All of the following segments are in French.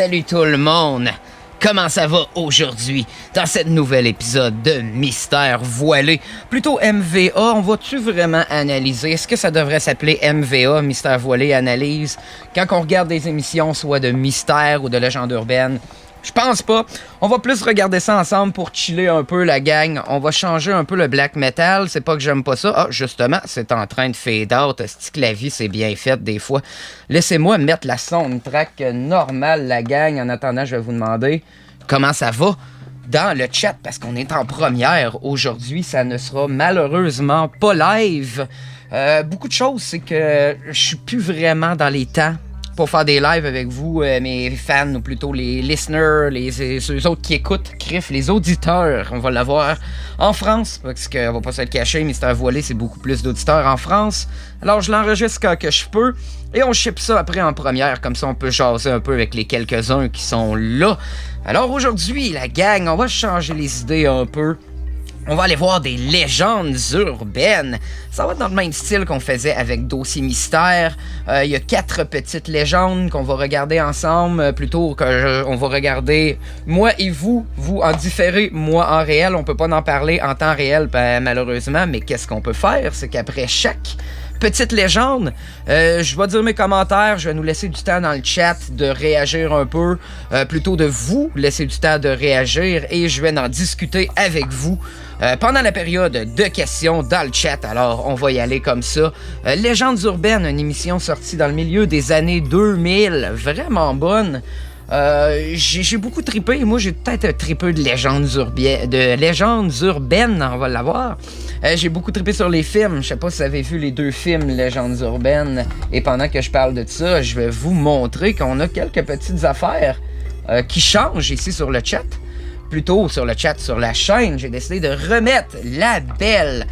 Salut tout le monde! Comment ça va aujourd'hui dans cet nouvel épisode de Mystère Voilé? Plutôt MVA, on va-tu vraiment analyser? Est-ce que ça devrait s'appeler MVA, Mystère Voilé Analyse? Quand on regarde des émissions, soit de mystère ou de légende urbaine, je pense pas. On va plus regarder ça ensemble pour chiller un peu la gang. On va changer un peu le black metal. C'est pas que j'aime pas ça. Ah, justement, c'est en train de fade out. C'est que la vie, c'est bien fait des fois. Laissez-moi mettre la soundtrack normale, la gang. En attendant, je vais vous demander comment ça va dans le chat parce qu'on est en première aujourd'hui. Ça ne sera malheureusement pas live. Beaucoup de choses, c'est que je suis plus vraiment dans les temps pour faire des lives avec vous, mes fans, ou plutôt les listeners, ceux autres qui écoutent, les auditeurs. On va l'avoir en France, parce qu'on va pas se le cacher, Mystère Voilé, c'est beaucoup plus d'auditeurs en France. Alors je l'enregistre quand que je peux, et on ship ça après en première, comme ça on peut jaser un peu avec les quelques-uns qui sont là. Alors aujourd'hui, la gang, on va changer les idées un peu. On va aller voir des légendes urbaines. Ça va être dans le même style qu'on faisait avec Dossier Mystère. Il y a 4 petites légendes qu'on va regarder ensemble. Plutôt qu'on va regarder moi et vous en différé, moi en réel. On peut pas en parler en temps réel, malheureusement. Mais qu'est-ce qu'on peut faire? C'est qu'après chaque petite légende, je vais dire mes commentaires, je vais nous laisser du temps dans le chat de réagir un peu, plutôt de vous laisser du temps de réagir et je vais en discuter avec vous pendant la période de questions dans le chat. Alors, on va y aller comme ça. Légendes urbaines, une émission sortie dans le milieu des années 2000, vraiment bonne. J'ai beaucoup trippé. Moi, j'ai peut-être trippé de légendes urbaines, on va l'avoir. J'ai beaucoup trippé sur les films. Je sais pas si vous avez vu les 2 films Légendes urbaines. Et pendant que je parle de ça, je vais vous montrer qu'on a quelques petites affaires qui changent ici sur le chat. Plutôt sur le chat, sur la chaîne, j'ai décidé de remettre la belle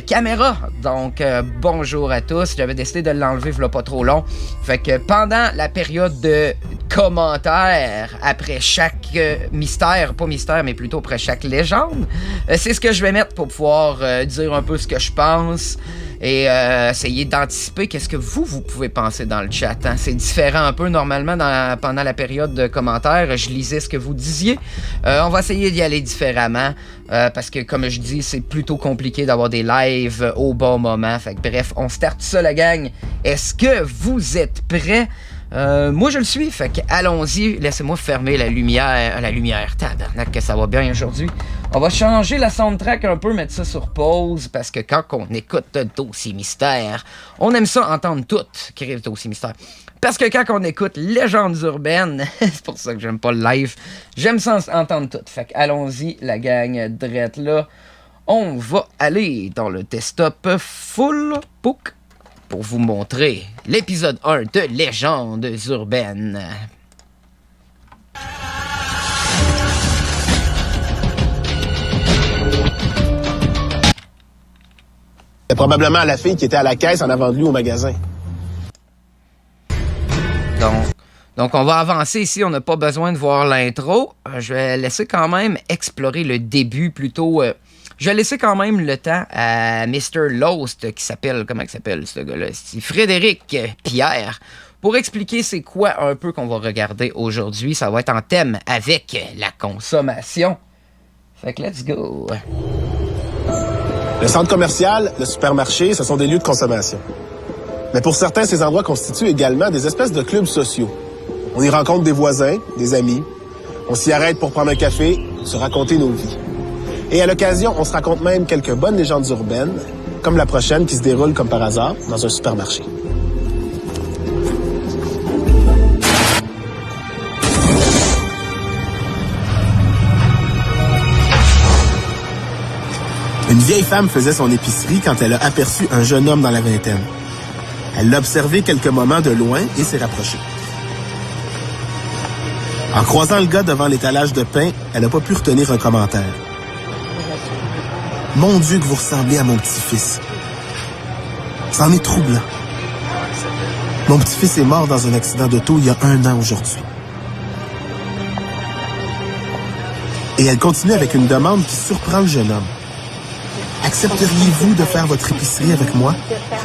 caméra. Donc, bonjour à tous. J'avais décidé de l'enlever, il pas trop long. Fait que pendant la période de commentaires, après chaque mystère, pas mystère, mais plutôt après chaque légende, c'est ce que je vais mettre pour pouvoir dire un peu ce que je pense et essayer d'anticiper qu'est-ce que vous pouvez penser dans le chat. Hein? C'est différent un peu normalement pendant la période de commentaires. Je lisais ce que vous disiez. On va essayer d'y aller différemment parce que, comme je dis, c'est plutôt compliqué d'avoir des lives au bon moment. Fait que, bref, on starte ça, la gang. Est-ce que vous êtes prêts? Moi je le suis, fait que allons-y, laissez-moi fermer la lumière, tabarnak que ça va bien aujourd'hui. On va changer la soundtrack un peu, mettre ça sur pause, parce que quand on écoute Dossier Mystère, on aime ça entendre tout, écrire Dossier Mystère. Parce que quand on écoute Légendes urbaines, c'est pour ça que j'aime pas le live, j'aime ça entendre tout. Fait que allons-y, la gang drette là. On va aller dans le desktop full book pour vous montrer l'épisode 1 de Légendes urbaines. C'est probablement la fille qui était à la caisse en avant de lui au magasin. Donc on va avancer ici, on n'a pas besoin de voir l'intro. Je vais laisser quand même explorer le début plutôt... Je vais laisser quand même le temps à Mr. Lost, qui s'appelle... Comment il s'appelle, ce gars-là? C'est Frédéric Pierre. Pour expliquer c'est quoi un peu qu'on va regarder aujourd'hui, ça va être en thème avec la consommation. Fait que let's go! Le centre commercial, le supermarché, ce sont des lieux de consommation. Mais pour certains, ces endroits constituent également des espèces de clubs sociaux. On y rencontre des voisins, des amis. On s'y arrête pour prendre un café, se raconter nos vies. Et à l'occasion, on se raconte même quelques bonnes légendes urbaines, comme la prochaine qui se déroule comme par hasard dans un supermarché. Une vieille femme faisait son épicerie quand elle a aperçu un jeune homme dans la vingtaine. Elle l'a observé quelques moments de loin et s'est rapprochée. En croisant le gars devant l'étalage de pain, elle n'a pas pu retenir un commentaire. « Mon Dieu, que vous ressemblez à mon petit-fils. » C'en est troublant. Mon petit-fils est mort dans un accident d'auto il y a 1 an aujourd'hui. Et elle continue avec une demande qui surprend le jeune homme. « Accepteriez-vous de faire votre épicerie avec moi?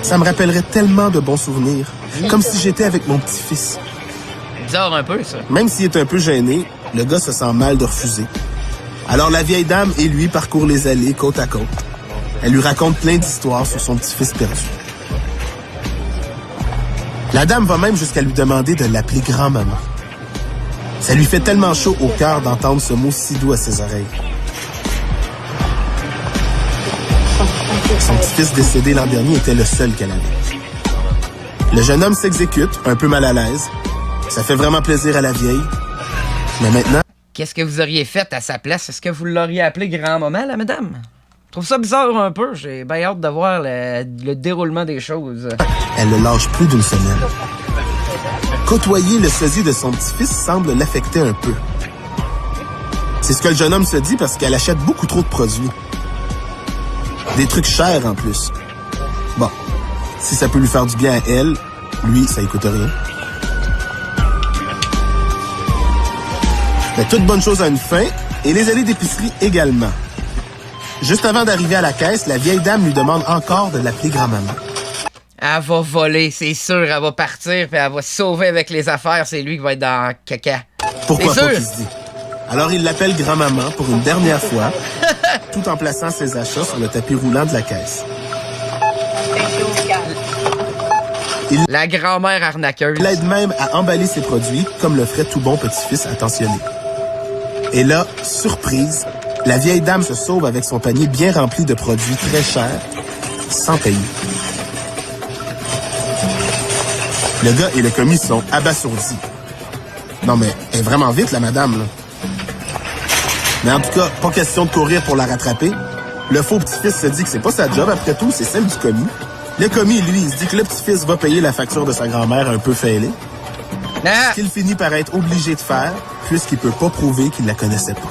Ça me rappellerait tellement de bons souvenirs, comme si j'étais avec mon petit-fils. » bizarre un peu, ça. Même s'il est un peu gêné, le gars se sent mal de refuser. Alors la vieille dame et lui parcourent les allées côte à côte. Elle lui raconte plein d'histoires sur son petit-fils perdu. La dame va même jusqu'à lui demander de l'appeler grand-maman. Ça lui fait tellement chaud au cœur d'entendre ce mot si doux à ses oreilles. Son petit-fils décédé l'an dernier était le seul qu'elle avait. Le jeune homme s'exécute, un peu mal à l'aise. Ça fait vraiment plaisir à la vieille. Mais maintenant... Qu'est-ce que vous auriez fait à sa place? Est-ce que vous l'auriez appelé grand-maman, la madame? Je trouve ça bizarre un peu. J'ai bien hâte de voir le déroulement des choses. Elle le lâche plus d'une semaine. Côtoyer le sosie de son petit-fils semble l'affecter un peu. C'est ce que le jeune homme se dit parce qu'elle achète beaucoup trop de produits. Des trucs chers en plus. Bon, si ça peut lui faire du bien à elle, lui, ça coûte rien. Mais toute bonne chose a une fin, et les allées d'épicerie également. Juste avant d'arriver à la caisse, la vieille dame lui demande encore de l'appeler grand-maman. Elle va voler, c'est sûr. Elle va partir, puis elle va se sauver avec les affaires. C'est lui qui va être dans le caca. Pourquoi pas qu'il se dit? Alors il l'appelle grand-maman pour une dernière fois, tout en plaçant ses achats sur le tapis roulant de la caisse. La grand-mère arnaqueuse. Il l'aide même à emballer ses produits, comme le ferait tout bon petit-fils attentionné. Et là, surprise, la vieille dame se sauve avec son panier bien rempli de produits très chers, sans payer. Le gars et le commis sont abasourdis. Non mais, elle est vraiment vite, la madame, là. Mais en tout cas, pas question de courir pour la rattraper. Le faux petit-fils se dit que c'est pas sa job, après tout, c'est celle du commis. Le commis, lui, il se dit que le petit-fils va payer la facture de sa grand-mère un peu fêlée. Ce qu'il finit par être obligé de faire, puisqu'il peut pas prouver qu'il la connaissait pas.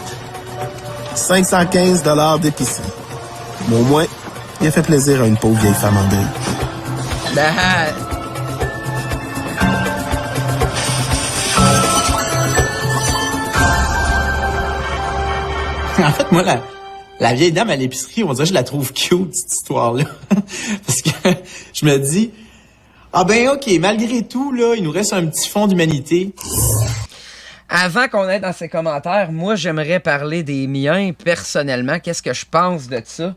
515 $ d'épicerie. Mais au moins, il a fait plaisir à une pauvre vieille femme en deuil. En fait, moi, la vieille dame à l'épicerie, on dirait que je la trouve cute, cette histoire-là. Parce que je me dis, ah ben ok, malgré tout, là, il nous reste un petit fond d'humanité. Avant qu'on aille dans ces commentaires, moi, j'aimerais parler des miens personnellement. Qu'est-ce que je pense de ça?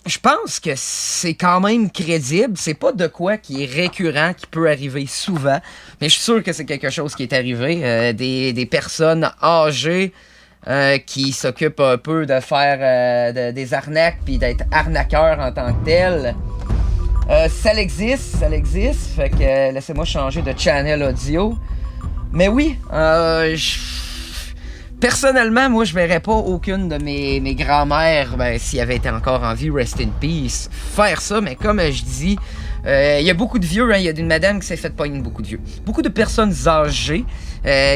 Je pense que c'est quand même crédible. C'est pas de quoi qui est récurrent, qui peut arriver souvent. Mais je suis sûr que c'est quelque chose qui est arrivé. Des personnes âgées qui s'occupent un peu de faire des arnaques puis d'être arnaqueurs en tant que tels. Ça existe. Fait que laissez-moi changer de channel audio. Mais oui, personnellement, moi, je verrais pas aucune de mes grands-mères, s'il avait été encore en vie, rest in peace, faire ça. Mais comme je dis, il y a beaucoup de vieux, il y a une madame qui s'est fait pogner beaucoup de vieux. Beaucoup de personnes âgées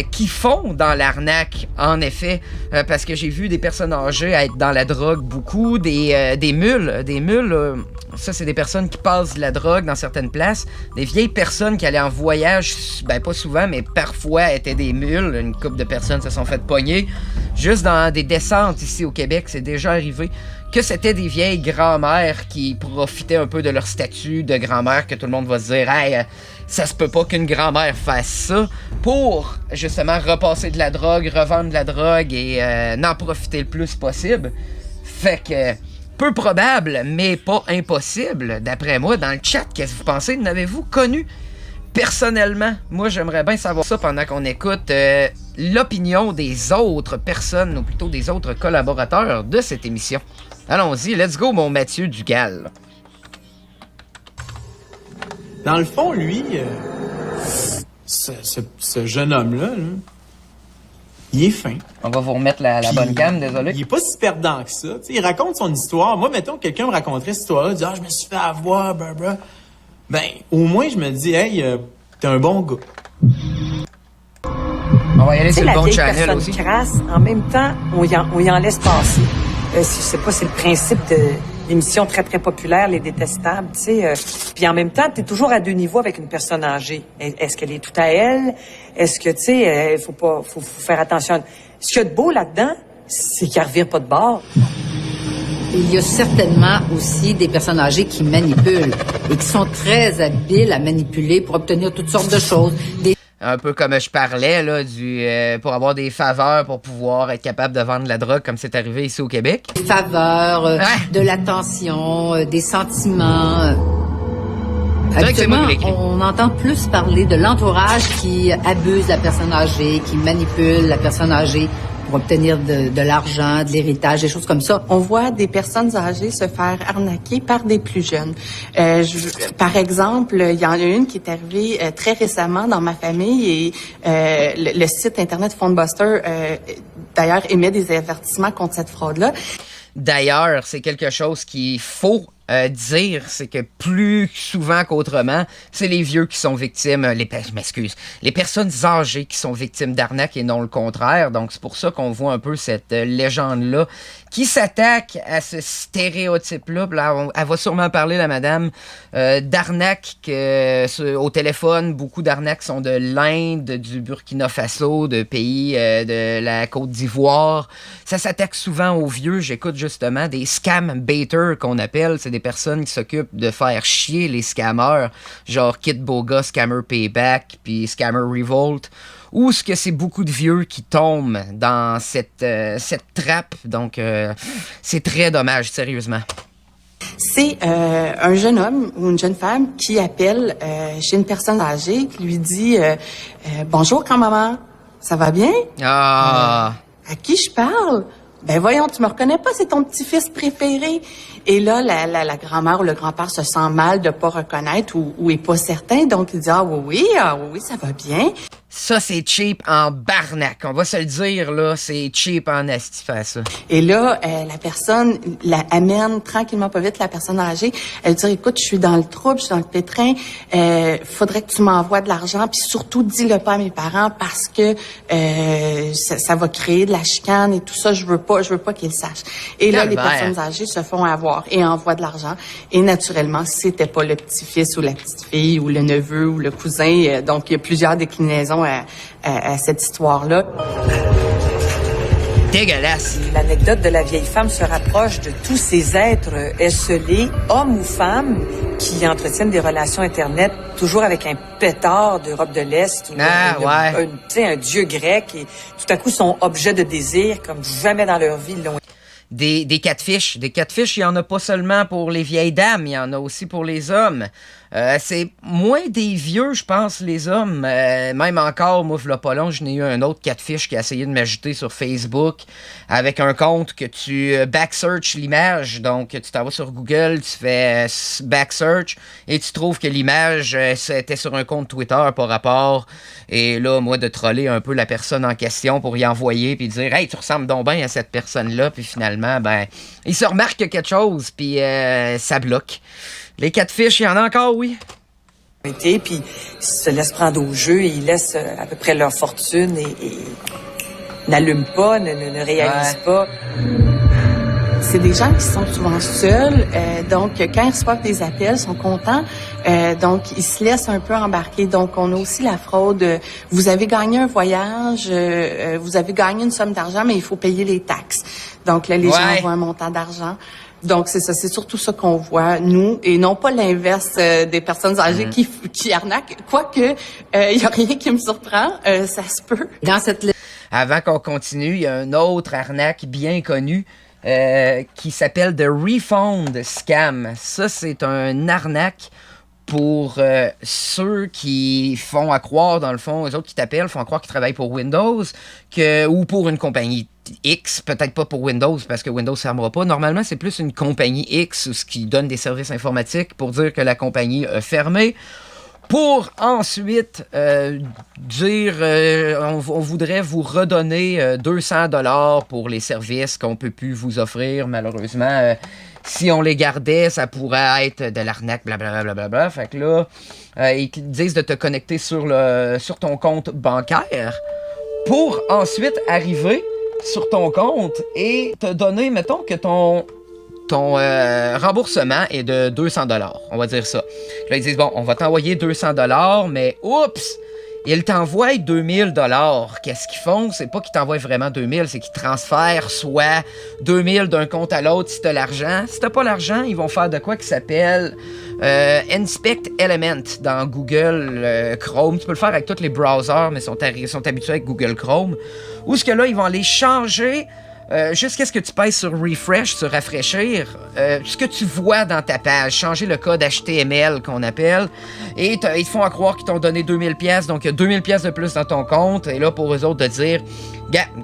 qui font dans l'arnaque, en effet, parce que j'ai vu des personnes âgées être dans la drogue beaucoup, des mules. Ça, c'est des personnes qui passent de la drogue dans certaines places. Des vieilles personnes qui allaient en voyage, pas souvent, mais parfois étaient des mules. Une couple de personnes se sont fait pogner. Juste dans des descentes ici au Québec, c'est déjà arrivé que c'était des vieilles grand-mères qui profitaient un peu de leur statut de grand-mère, que tout le monde va se dire « Hey, ça se peut pas qu'une grand-mère fasse ça » pour, justement, repasser de la drogue, revendre de la drogue et n'en profiter le plus possible. Fait que... peu probable, mais pas impossible, d'après moi. Dans le chat, qu'est-ce que vous pensez? N'avez-vous connu personnellement? Moi, j'aimerais bien savoir ça pendant qu'on écoute l'opinion des autres personnes, ou plutôt des autres collaborateurs de cette émission. Allons-y, let's go, mon Mathieu Dugal. Dans le fond, lui, ce jeune homme-là, là, il est fin. On va vous remettre la bonne cam, désolé. Il est pas si perdant que ça. T'sais, il raconte son histoire. Moi, mettons, quelqu'un me raconterait cette histoire-là, il dit « Ah, je me suis fait avoir, blablabla. » Ben, au moins, je me dis « Hey, t'es un bon gars. » On va y aller sur le bon channel aussi. Crasse, en même temps, on y en laisse passer. Je sais pas, c'est le principe de l'émission très, très populaire, Les Détestables, tu sais. Puis en même temps, t'es toujours à deux niveaux avec une personne âgée. Est-ce qu'elle est tout à elle? Est-ce que, tu sais, faut faire attention. Ce qu'il y a de beau là-dedans, c'est qu'elle revient pas de bord. Il y a certainement aussi des personnes âgées qui manipulent et qui sont très habiles à manipuler pour obtenir toutes sortes de choses. Un peu comme je parlais, là, pour avoir des faveurs pour pouvoir être capable de vendre de la drogue comme c'est arrivé ici au Québec. Des faveurs, de l'attention, des sentiments. C'est vrai que c'est moi qui Habituellement, l'écris. on entend plus parler de l'entourage qui abuse la personne âgée, qui manipule la personne âgée pour obtenir de l'argent, de l'héritage, des choses comme ça. On voit des personnes âgées se faire arnaquer par des plus jeunes. Par exemple, il y en a une qui est arrivée très récemment dans ma famille et le site internet PhoneBuster, d'ailleurs, émet des avertissements contre cette fraude-là. D'ailleurs, c'est quelque chose qu'il faut dire, c'est que plus souvent qu'autrement, c'est les vieux qui sont victimes, je m'excuse, les personnes âgées qui sont victimes d'arnaques et non le contraire. Donc, c'est pour ça qu'on voit un peu cette légende-là qui s'attaque à ce stéréotype-là. Là, elle va sûrement parler, la madame, d'arnaques au téléphone. Beaucoup d'arnaques sont de l'Inde, du Burkina Faso, de pays de la Côte d'Ivoire. Ça s'attaque souvent aux vieux. J'écoute justement des scam baiters qu'on appelle. C'est des personnes qui s'occupent de faire chier les scammers, genre Kid Boga, Scammer Payback, puis Scammer Revolt, ou ce que c'est beaucoup de vieux qui tombent dans cette trappe. Donc, c'est très dommage, sérieusement. C'est un jeune homme ou une jeune femme qui appelle chez une personne âgée, qui lui dit bonjour grand-maman, ça va bien? Ah! À qui je parle? Ben voyons, tu me reconnais pas, c'est ton petit-fils préféré. Et là, la grand-mère ou le grand-père se sent mal de pas reconnaître ou est pas certain, donc il dit ah oui, ça va bien. Ça, c'est cheap en barnac. On va se le dire, là. C'est cheap en asti faire ça. Et là, la personne amène tranquillement pas vite la personne âgée. Elle dit écoute, je suis dans le trouble, je suis dans le pétrin. Faudrait que tu m'envoies de l'argent, puis surtout dis-le pas à mes parents parce que ça va créer de la chicane et tout ça. Je veux pas qu'ils sachent. Et là, les personnes âgées se font avoir et envoient de l'argent. Et naturellement, c'était pas le petit-fils ou la petite-fille ou le neveu ou le cousin. Donc, il y a plusieurs déclinaisons à cette histoire-là. Dégueulasse. L'anecdote de la vieille femme se rapproche de tous ces êtres esselés, hommes ou femmes, qui entretiennent des relations Internet toujours avec un pétard d'Europe de l'Est ou un dieu grec et tout à coup sont objet de désir comme jamais dans leur vie ils l'ont. Des catfish. Des catfish, il y en a pas seulement pour les vieilles dames, il y en a aussi pour les hommes. C'est moins des vieux, je pense, les hommes. Même encore, moi, v'là pas long, je n'ai eu un autre catfish qui a essayé de m'ajouter sur Facebook avec un compte que tu backsearch l'image. Donc, tu t'en vas sur Google, tu fais backsearch et tu trouves que l'image était sur un compte Twitter par rapport. Et là, moi, de troller un peu la personne en question pour y envoyer puis dire « Hey, tu ressembles donc bien à cette personne-là. » Puis finalement, ben, il se remarque quelque chose puis ça bloque. Les catfish, il y en a encore, oui. Puis ils se laissent prendre au jeu et ils laissent à peu près leur fortune et n'allument pas, ne réalisent pas. C'est des gens qui sont souvent seuls, donc quand ils reçoivent des appels, ils sont contents, donc ils se laissent un peu embarquer. Donc on a aussi la fraude. Vous avez gagné un voyage, vous avez gagné une somme d'argent, mais il faut payer les taxes. Donc là, les gens voient un montant d'argent. Donc c'est ça, c'est surtout ça qu'on voit nous et non pas l'inverse des personnes âgées qui arnaquent. Quoique il y a rien qui me surprend, ça se peut. Dans cette Avant qu'on continue, il y a un autre arnaque bien connu qui s'appelle The Refund Scam. Ça, c'est un arnaque pour ceux qui font à croire, dans le fond, eux autres qui t'appellent, font à croire qu'ils travaillent pour Windows ou pour une compagnie X, peut-être pas pour Windows, parce que Windows ne fermera pas. Normalement, c'est plus une compagnie X, ce qui donne des services informatiques pour dire que la compagnie a fermé. Pour ensuite dire on voudrait vous redonner $200 pour les services qu'on peut plus vous offrir. Malheureusement, si on les gardait, ça pourrait être de l'arnaque, blablabla. Fait que là, ils te disent de te connecter sur ton compte bancaire pour ensuite arriver sur ton compte et te donner, mettons que ton remboursement est de $200. On va dire ça. Là, ils disent, bon, on va t'envoyer $200, mais oups, Ils t'envoient 2000 $. Qu'est-ce qu'ils font? C'est pas qu'ils t'envoient vraiment 2000, c'est qu'ils transfèrent soit 2000 d'un compte à l'autre si t'as l'argent. Si t'as pas l'argent, ils vont faire de quoi qui s'appelle Inspect Element dans Google Chrome. Tu peux le faire avec tous les browsers, mais ils sont habitués avec Google Chrome. Ou ce que là, ils vont aller changer jusqu'à ce que tu pèses sur Refresh, sur Rafraîchir, ce que tu vois dans ta page, changer le code HTML qu'on appelle, et ils te font à croire qu'ils t'ont donné 2000 pièces, donc il y a 2000 pièces de plus dans ton compte, et là pour eux autres de dire,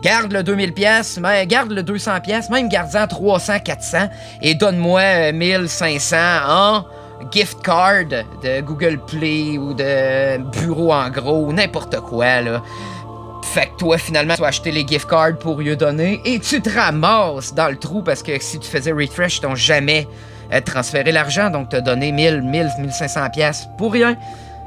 garde le 2000 pièces, mais garde le 200 pièces, même garde-en 300, 400, et donne-moi 1500 en gift card de Google Play ou de Bureau en gros, ou n'importe quoi, là. Fait que toi, finalement, tu vas acheter les gift cards pour lui donner et tu te ramasses dans le trou parce que si tu faisais refresh, ils t'ont jamais transféré l'argent. Donc, t'as donné 1500 pièces pour rien.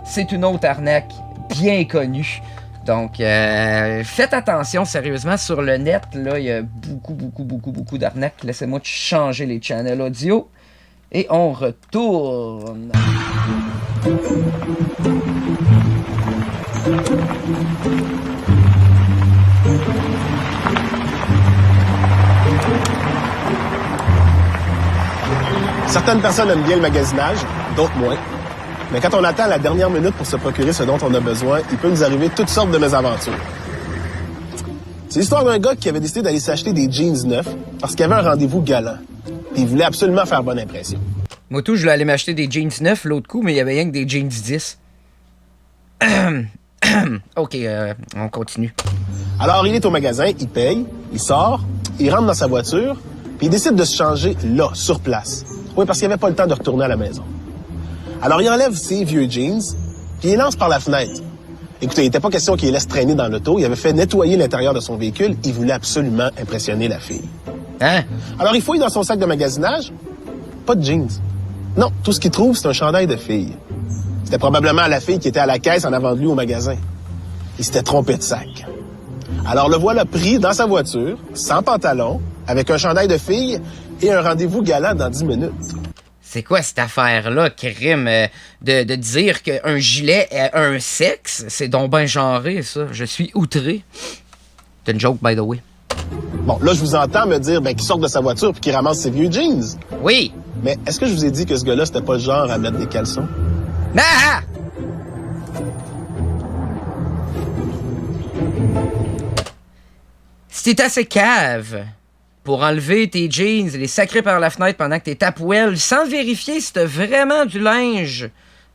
C'est une autre arnaque bien connue. Donc, faites attention, sérieusement, sur le net, là, il y a beaucoup d'arnaques. Laissez-moi changer les channels audio et on retourne. Certaines personnes aiment bien le magasinage, d'autres moins. Mais quand on attend la dernière minute pour se procurer ce dont on a besoin, il peut nous arriver toutes sortes de mésaventures. C'est l'histoire d'un gars qui avait décidé d'aller s'acheter des jeans neufs parce qu'il avait un rendez-vous galant. Puis il voulait absolument faire bonne impression. Moi tout, je voulais aller m'acheter des jeans 9 l'autre coup, mais il y avait rien que des jeans 10. OK, on continue. Alors il est au magasin, il paye, il sort, il rentre dans sa voiture, puis il décide de se changer là, sur place. Oui, parce qu'il n'avait pas le temps de retourner à la maison. Alors il enlève ses vieux jeans, puis il les lance par la fenêtre. Écoutez, il n'était pas question qu'il les laisse traîner dans l'auto, il avait fait nettoyer l'intérieur de son véhicule, il voulait absolument impressionner la fille. Hein? Alors il fouille dans son sac de magasinage, pas de jeans. Non, tout ce qu'il trouve, c'est un chandail de fille. C'était probablement la fille qui était à la caisse en avant de lui au magasin. Il s'était trompé de sac. Alors le voilà pris dans sa voiture, sans pantalon, avec un chandail de fille et un rendez-vous galant dans 10 minutes. C'est quoi cette affaire-là, crime, de dire qu'un gilet a un sexe? C'est donc ben genré, ça. Je suis outré. C'est une joke, by the way. Bon, là, je vous entends me dire qu'il sort de sa voiture puis qu'il ramasse ses vieux jeans. Oui. Mais est-ce que je vous ai dit que ce gars-là, c'était pas le genre à mettre des caleçons? Ah! Si t'es assez cave pour enlever tes jeans et les sacrer par la fenêtre pendant que t'es à poêle, sans vérifier si t'as vraiment du linge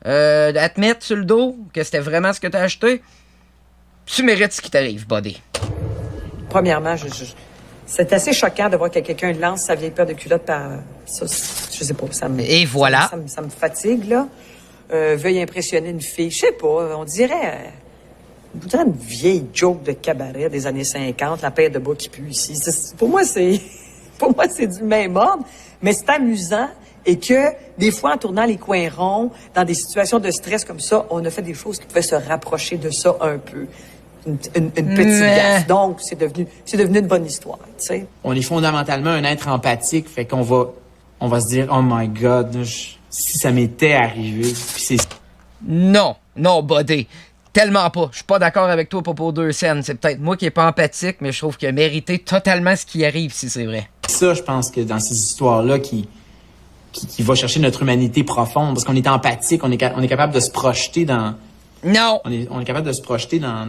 à te mettre sur le dos, que c'était vraiment ce que t'as acheté, tu mérites ce qui t'arrive, buddy. Premièrement, c'est assez choquant de voir que quelqu'un lance sa vieille paire de culottes par... Ça, je sais pas, ça me... Et voilà. Ça me fatigue, là. Veuille impressionner une fille. Je sais pas, on dirait une vieille joke de cabaret des années 50, la paire de bas qui pue ici. Pour moi, c'est du même ordre, mais c'est amusant et que, des fois, en tournant les coins ronds, dans des situations de stress comme ça, on a fait des choses qui pouvaient se rapprocher de ça un peu. Une petite gaffe. Donc, c'est devenu une bonne histoire, tu sais. On est fondamentalement un être empathique, fait qu'on va se dire, oh my God, si ça m'était arrivé, puis c'est... Non, buddy. Tellement pas. Je suis pas d'accord avec toi pour 2 scènes. C'est peut-être moi qui est pas empathique, mais je trouve qu'il a mérité totalement ce qui arrive, si c'est vrai. Ça, je pense que dans ces histoires-là, qui va chercher notre humanité profonde, parce qu'on est empathique, on est capable de se projeter dans... Non! On est capable de se projeter dans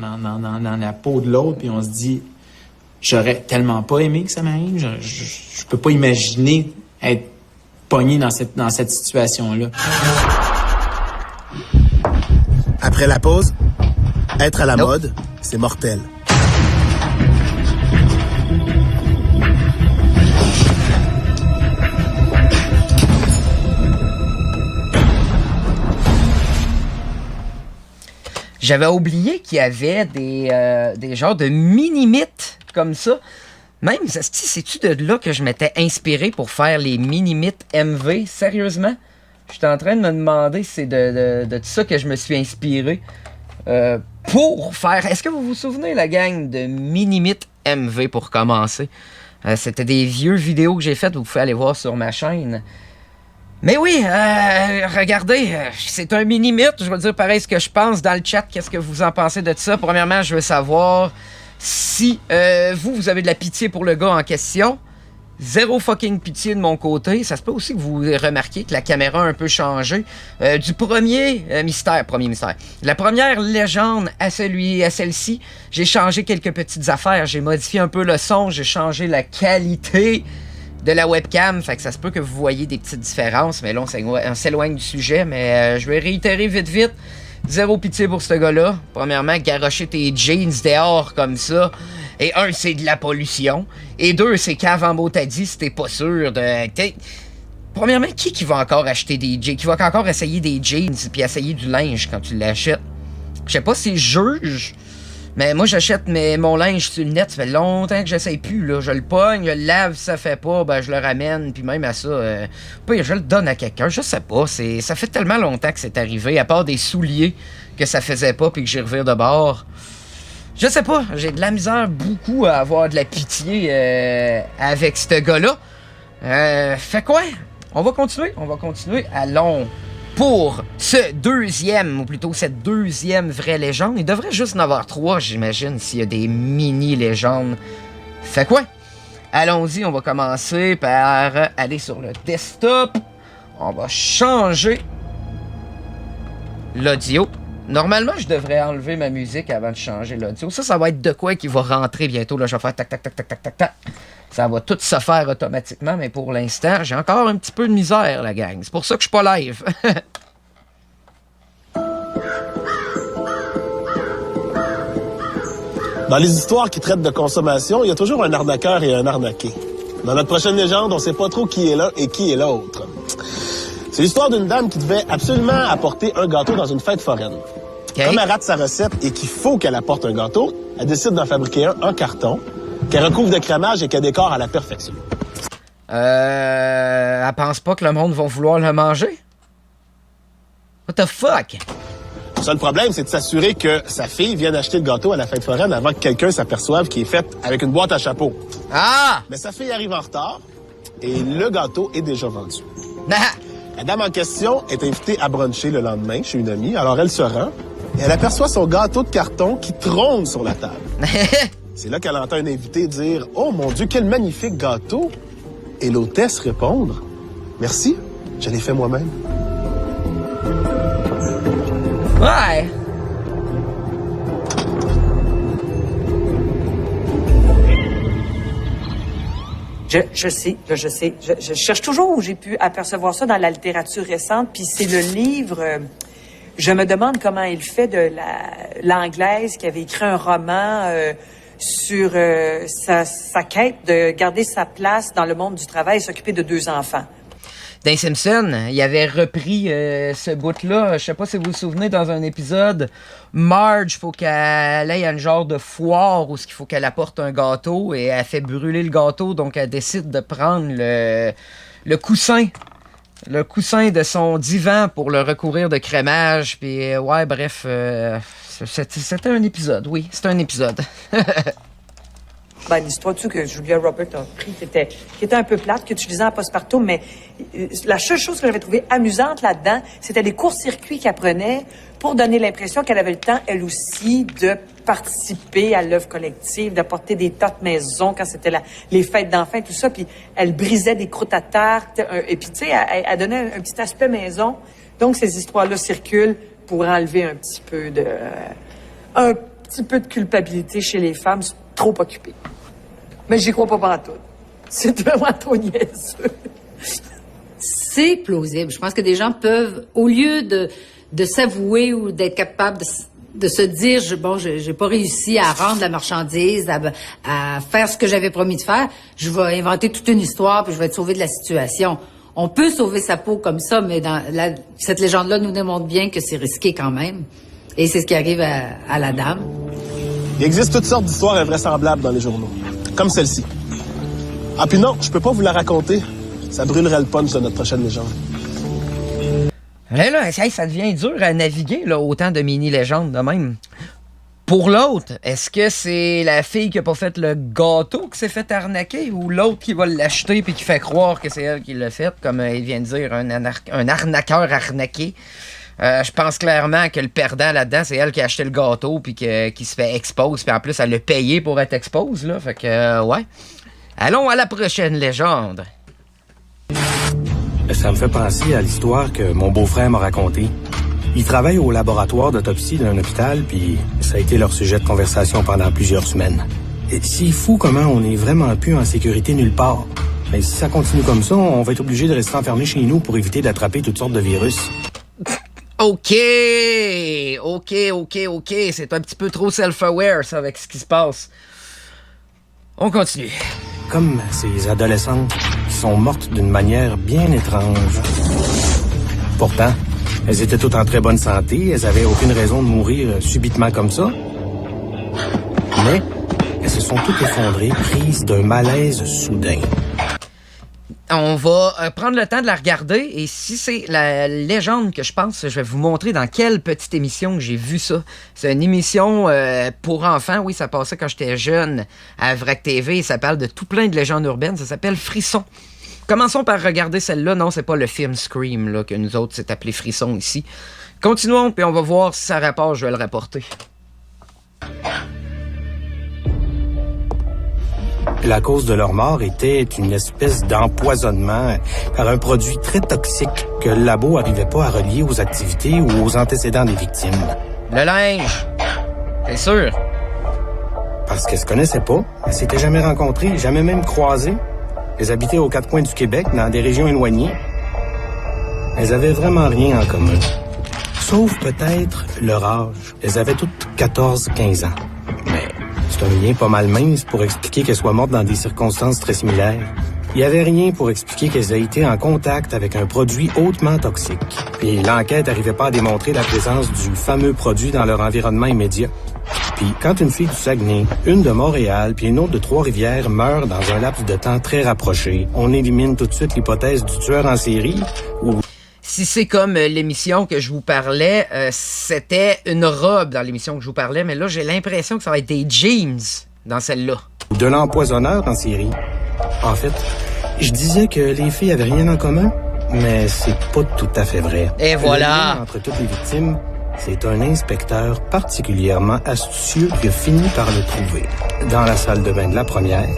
la peau de l'autre, puis on se dit, j'aurais tellement pas aimé que ça m'arrive, je peux pas imaginer être pogné dans cette situation-là. Après la pause, être à la mode, c'est mortel. J'avais oublié qu'il y avait des genres de mini-mythes comme ça. Même, c'est-tu de là que je m'étais inspiré pour faire les mini-mythes MV? Sérieusement? J'étais en train de me demander si c'est de ça que je me suis inspiré pour faire... Est-ce que vous vous souvenez, la gang, de mini-mythes MV pour commencer? C'était des vieux vidéos que j'ai faites, vous pouvez aller voir sur ma chaîne. Mais oui, regardez, c'est un mini-mythe. Je vais dire pareil ce que je pense dans le chat. Qu'est-ce que vous en pensez de ça? Premièrement, je veux savoir si vous avez de la pitié pour le gars en question. Zéro fucking pitié de mon côté. Ça se peut aussi que vous remarquiez que la caméra a un peu changé. Du premier mystère. La première légende à celle-ci, j'ai changé quelques petites affaires. J'ai modifié un peu le son, j'ai changé la qualité de la webcam. Fait que ça se peut que vous voyez des petites différences. Mais là, on s'éloigne du sujet. Mais je vais réitérer vite. Zéro pitié pour ce gars-là. Premièrement, garrocher tes jeans dehors comme ça. Et un, c'est de la pollution. Et deux, c'est qu'avant beau t'as dit si t'es pas sûr de... Premièrement, qui va encore acheter des jeans? Qui va encore essayer des jeans puis essayer du linge quand tu l'achètes? Je sais pas si je juge, mais moi j'achète mon linge sur le net. Ça fait longtemps que j'essaye plus, là. Je le pogne, je le lave, si ça fait pas, ben je le ramène. Puis même à ça, je le donne à quelqu'un. Je sais pas, ça fait tellement longtemps que c'est arrivé. À part des souliers que ça faisait pas puis que j'y revire de bord. Je sais pas, j'ai de la misère beaucoup à avoir de la pitié avec ce gars-là. Fait quoi? On va continuer. Allons pour ce deuxième, ou plutôt cette deuxième vraie légende. Il devrait juste en avoir 3, j'imagine, s'il y a des mini-légendes. Fait quoi? Allons-y, on va commencer par aller sur le desktop. On va changer l'audio. Normalement, je devrais enlever ma musique avant de changer l'audio. Ça va être de quoi qui va rentrer bientôt. Là, je vais faire tac, tac, tac, tac, tac, tac, tac. Ça va tout se faire automatiquement, mais pour l'instant, j'ai encore un petit peu de misère, la gang. C'est pour ça que je suis pas live. Dans les histoires qui traitent de consommation, il y a toujours un arnaqueur et un arnaqué. Dans notre prochaine légende, on sait pas trop qui est l'un et qui est l'autre. C'est l'histoire d'une dame qui devait absolument apporter un gâteau dans une fête foraine. Okay. Comme elle rate sa recette et qu'il faut qu'elle apporte un gâteau, elle décide d'en fabriquer un en carton, qu'elle recouvre de crémage et qu'elle décore à la perfection. Elle pense pas que le monde va vouloir le manger? What the fuck? Le seul problème, c'est de s'assurer que sa fille vienne acheter le gâteau à la fête foraine avant que quelqu'un s'aperçoive qu'il est fait avec une boîte à chapeau. Ah! Mais sa fille arrive en retard et le gâteau est déjà vendu. Ah! La dame en question est invitée à bruncher le lendemain chez une amie, alors elle se rend et elle aperçoit son gâteau de carton qui trône sur la table. C'est là qu'elle entend un invité dire « Oh mon Dieu, quel magnifique gâteau! » Et l'hôtesse répondre « Merci, je l'ai fait moi-même. » Ouais! Je sais. Je cherche toujours où j'ai pu apercevoir ça dans la littérature récente, puis c'est le livre... je me demande comment il fait de l'anglaise qui avait écrit un roman sur sa quête de garder sa place dans le monde du travail et s'occuper de 2 enfants. Dans Simpson, il avait repris ce bout-là. Je sais pas si vous vous souvenez, dans un épisode, Marge, faut qu'elle aille à une genre de foire où il faut qu'elle apporte un gâteau et elle fait brûler le gâteau, donc elle décide de prendre le coussin. Le coussin de son divan pour le recouvrir de crémage. Puis ouais, bref, c'était un épisode, oui, c'était un épisode. Ben, l'histoire que Julia Roberts a pris, qui était un peu plate, que tu lisais en postpartum, mais la seule chose que j'avais trouvée amusante là-dedans, c'était les courts-circuits qu'elle prenait pour donner l'impression qu'elle avait le temps, elle aussi, de participer à l'œuvre collective, d'apporter des tas de maisons quand c'était les fêtes d'enfants et tout ça, puis elle brisait des croûtes à tarte, et puis tu sais, elle donnait un petit aspect maison. Donc, ces histoires-là circulent pour enlever un petit peu de culpabilité chez les femmes trop occupées. Mais j'y crois pas pantoute. C'est vraiment trop niaiseux. C'est plausible. Je pense que des gens peuvent, au lieu de s'avouer ou d'être capables de se dire, j'ai pas réussi à rendre la marchandise, à faire ce que j'avais promis de faire, je vais inventer toute une histoire puis je vais être sauvé de la situation. On peut sauver sa peau comme ça, mais cette légende-là nous démontre bien que c'est risqué quand même. Et c'est ce qui arrive à la dame. Il existe toutes sortes d'histoires invraisemblables dans les journaux, comme celle-ci. Ah puis non, je peux pas vous la raconter. Ça brûlerait le punch de notre prochaine légende. Là, ça devient dur à naviguer, là, autant de mini-légendes de même. Pour l'autre, est-ce que c'est la fille qui a pas fait le gâteau qui s'est fait arnaquer ou l'autre qui va l'acheter puis qui fait croire que c'est elle qui l'a fait, comme il vient de dire, un arnaqueur arnaqué? Je pense clairement que le perdant là-dedans, c'est elle qui a acheté le gâteau puis qui se fait expose, puis en plus, elle l'a payé pour être expose, là. Fait que, ouais. Allons à la prochaine légende. Ça me fait penser à l'histoire que mon beau-frère m'a racontée. Il travaille au laboratoire d'autopsie d'un hôpital, puis ça a été leur sujet de conversation pendant plusieurs semaines. Et c'est fou comment on est vraiment plus en sécurité nulle part. Mais si ça continue comme ça, on va être obligé de rester enfermé chez nous pour éviter d'attraper toutes sortes de virus. OK. C'est un petit peu trop self-aware, ça, avec ce qui se passe. On continue. Comme ces adolescentes qui sont mortes d'une manière bien étrange. Pourtant, elles étaient toutes en très bonne santé, elles avaient aucune raison de mourir subitement comme ça. Mais elles se sont toutes effondrées, prises d'un malaise soudain. On va prendre le temps de la regarder, et si c'est la légende que je pense, je vais vous montrer dans quelle petite émission que j'ai vu ça. C'est une émission pour enfants, oui, ça passait quand j'étais jeune à Vrac TV, ça parle de tout plein de légendes urbaines, ça s'appelle Frisson. Commençons par regarder celle-là. Non, c'est pas le film Scream, là, que nous autres, c'est appelé Frisson ici. Continuons, puis on va voir si ça rapporte, je vais le rapporter. La cause de leur mort était une espèce d'empoisonnement par un produit très toxique que le labo n'arrivait pas à relier aux activités ou aux antécédents des victimes. Le linge! T'es sûr? Parce qu'elles se connaissaient pas, elles s'étaient jamais rencontrées, jamais même croisées. Elles habitaient aux quatre coins du Québec, dans des régions éloignées. Elles avaient vraiment rien en commun. Sauf peut-être leur âge. Elles avaient toutes 14-15 ans. Mais c'est un lien pas mal mince pour expliquer qu'elles soient mortes dans des circonstances très similaires. Il y avait rien pour expliquer qu'elles aient été en contact avec un produit hautement toxique. Et l'enquête n'arrivait pas à démontrer la présence du fameux produit dans leur environnement immédiat. Puis, quand une fille du Saguenay, une de Montréal, puis une autre de Trois-Rivières meurt dans un laps de temps très rapproché, on élimine tout de suite l'hypothèse du tueur en série ou... Si c'est comme l'émission que je vous parlais, c'était une robe dans l'émission que je vous parlais, mais là, j'ai l'impression que ça va être des jeans dans celle-là. de l'empoisonneur en série. En fait, je disais que les filles avaient rien en commun, mais c'est pas tout à fait vrai. Et voilà! Le lien entre toutes les victimes, c'est un inspecteur particulièrement astucieux qui a fini par le trouver. Dans la salle de bain de la première,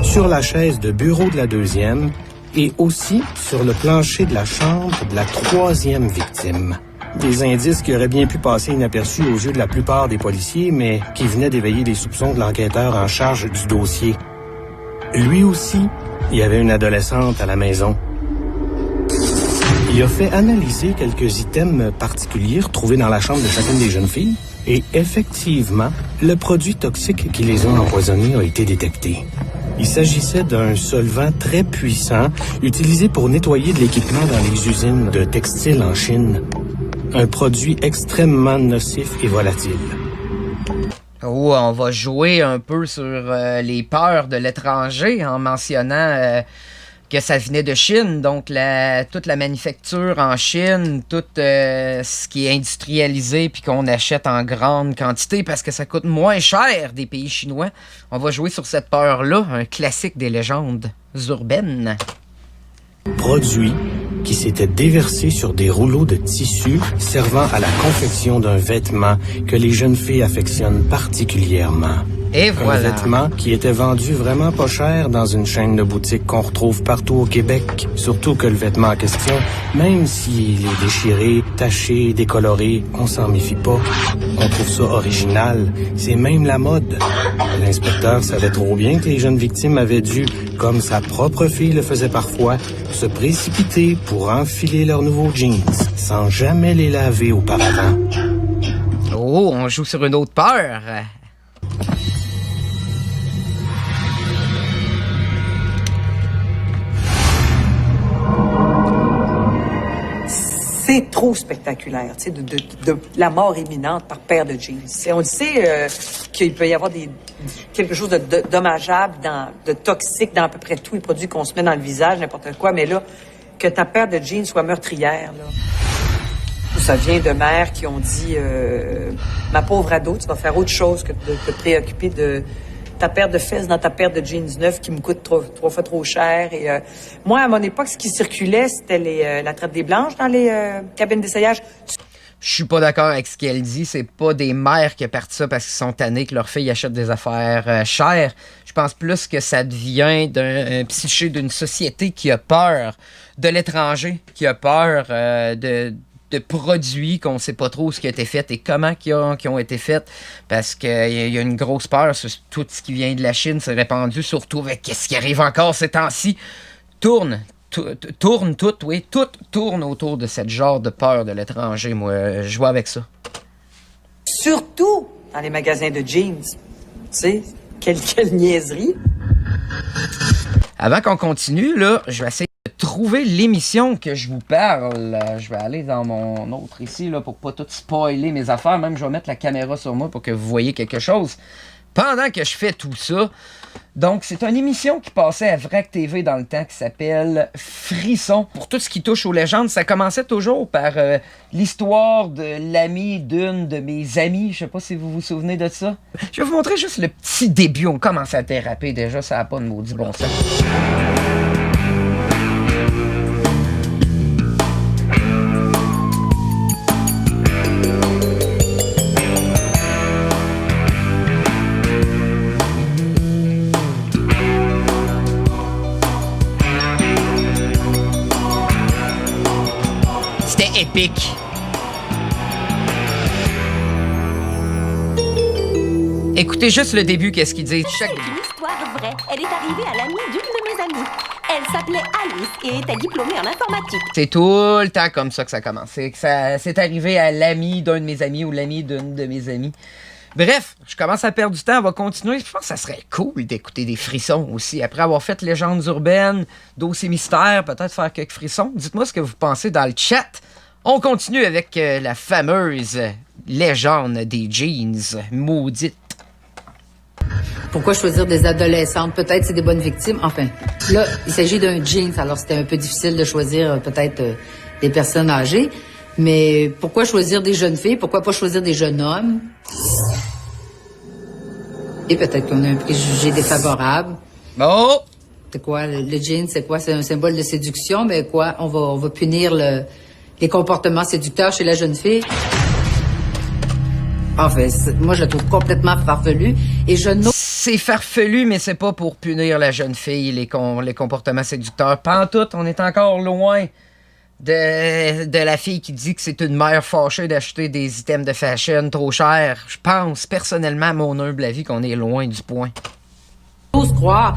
sur la chaise de bureau de la deuxième, et aussi sur le plancher de la chambre de la troisième victime. Des indices qui auraient bien pu passer inaperçus aux yeux de la plupart des policiers, mais qui venaient d'éveiller les soupçons de l'enquêteur en charge du dossier. Lui aussi, il y avait une adolescente à la maison. Il a fait analyser quelques items particuliers retrouvés dans la chambre de chacune des jeunes filles, et effectivement, le produit toxique qui les a empoisonnés a été détecté. Il s'agissait d'un solvant très puissant utilisé pour nettoyer de l'équipement dans les usines de textiles en Chine. Un produit extrêmement nocif et volatile. Oh, on va jouer un peu sur les peurs de l'étranger en mentionnant que ça venait de Chine. Donc, toute la manufacture en Chine, tout ce qui est industrialisé puis qu'on achète en grande quantité parce que ça coûte moins cher des pays chinois. On va jouer sur cette peur-là, un classique des légendes urbaines. Produit qui s'était déversé sur des rouleaux de tissu servant à la confection d'un vêtement que les jeunes filles affectionnent particulièrement. Et voilà. Un vêtement qui était vendu vraiment pas cher dans une chaîne de boutiques qu'on retrouve partout au Québec. Surtout que le vêtement en question, même s'il est déchiré, taché, décoloré, on s'en méfie pas. On trouve ça original. C'est même la mode. L'inspecteur savait trop bien que les jeunes victimes avaient dû, comme sa propre fille le faisait parfois, se précipiter pour enfiler leurs nouveaux jeans, sans jamais les laver auparavant. Oh, on joue sur une autre peur. C'est trop spectaculaire, tu sais, de la mort imminente par paire de jeans. On le sait qu'il peut y avoir quelque chose de dommageable, de toxique dans à peu près tous les produits qu'on se met dans le visage, n'importe quoi, mais là, que ta paire de jeans soit meurtrière, là. Ça vient de mères qui ont dit ma pauvre ado, tu vas faire autre chose que de te préoccuper de ta paire de fesses dans ta paire de jeans neufs qui me coûte trois fois trop cher. Et moi, à mon époque, ce qui circulait, c'était la traite des blanches dans les cabines d'essayage. Je suis pas d'accord avec ce qu'elle dit. C'est pas des mères qui partent ça parce qu'ils sont tannés que leurs filles achètent des affaires chères. Je pense plus que ça devient d'un psyché d'une société qui a peur de l'étranger, qui a peur de produits qu'on sait pas trop ce qui a été fait et comment qui ont été faits, parce qu'il y a une grosse peur sur tout ce qui vient de la Chine. C'est répandu, surtout avec ce qui arrive encore ces temps-ci. Tout tourne autour de cette genre de peur de l'étranger. Moi, je vois avec ça. Surtout dans les magasins de jeans. Tu sais, quelle niaiserie. Avant qu'on continue, là, je vais essayer de trouver l'émission que je vous parle. Je vais aller dans mon autre ici, là, pour pas tout spoiler mes affaires. Même, je vais mettre la caméra sur moi pour que vous voyez quelque chose pendant que je fais tout ça. Donc, c'est une émission qui passait à VRAC TV dans le temps qui s'appelle Frisson. Pour tout ce qui touche aux légendes, ça commençait toujours par l'histoire de l'ami d'une de mes amies. Je sais pas si vous vous souvenez de ça. Je vais vous montrer juste le petit début. On commence à déraper déjà, ça n'a pas de maudit bon sens. Épique. Écoutez juste le début, qu'est-ce qu'il dit. C'est une histoire vraie. Elle est arrivée à l'amie d'une de mes amies. Elle s'appelait Alice et était diplômée en informatique. C'est tout le temps comme ça que ça commence. C'est arrivé à l'ami d'un de mes amis ou l'ami d'une de mes amies. Bref, je commence à perdre du temps, on va continuer. Je pense que ça serait cool d'écouter des frissons aussi. Après avoir fait Légendes urbaines, Dossiers mystères, peut-être faire quelques frissons. Dites-moi ce que vous pensez dans le chat. On continue avec la fameuse légende des jeans maudites. Pourquoi choisir des adolescentes? Peut-être c'est des bonnes victimes. Enfin, là, il s'agit d'un jeans, alors c'était un peu difficile de choisir peut-être des personnes âgées. Mais pourquoi choisir des jeunes filles? Pourquoi pas choisir des jeunes hommes? Et peut-être qu'on a un préjugé défavorable. Oh! C'est quoi, le jean, c'est quoi? C'est un symbole de séduction, mais quoi? On va punir les comportements séducteurs chez la jeune fille? Enfin, moi, je le trouve complètement farfelu. Et c'est farfelu, mais c'est pas pour punir la jeune fille, les comportements séducteurs. Pantoute, on est encore loin de la fille qui dit que c'est une mère fâchée d'acheter des items de fashion trop chers. Je pense, personnellement, à mon humble avis, qu'on est loin du point. J'ose croire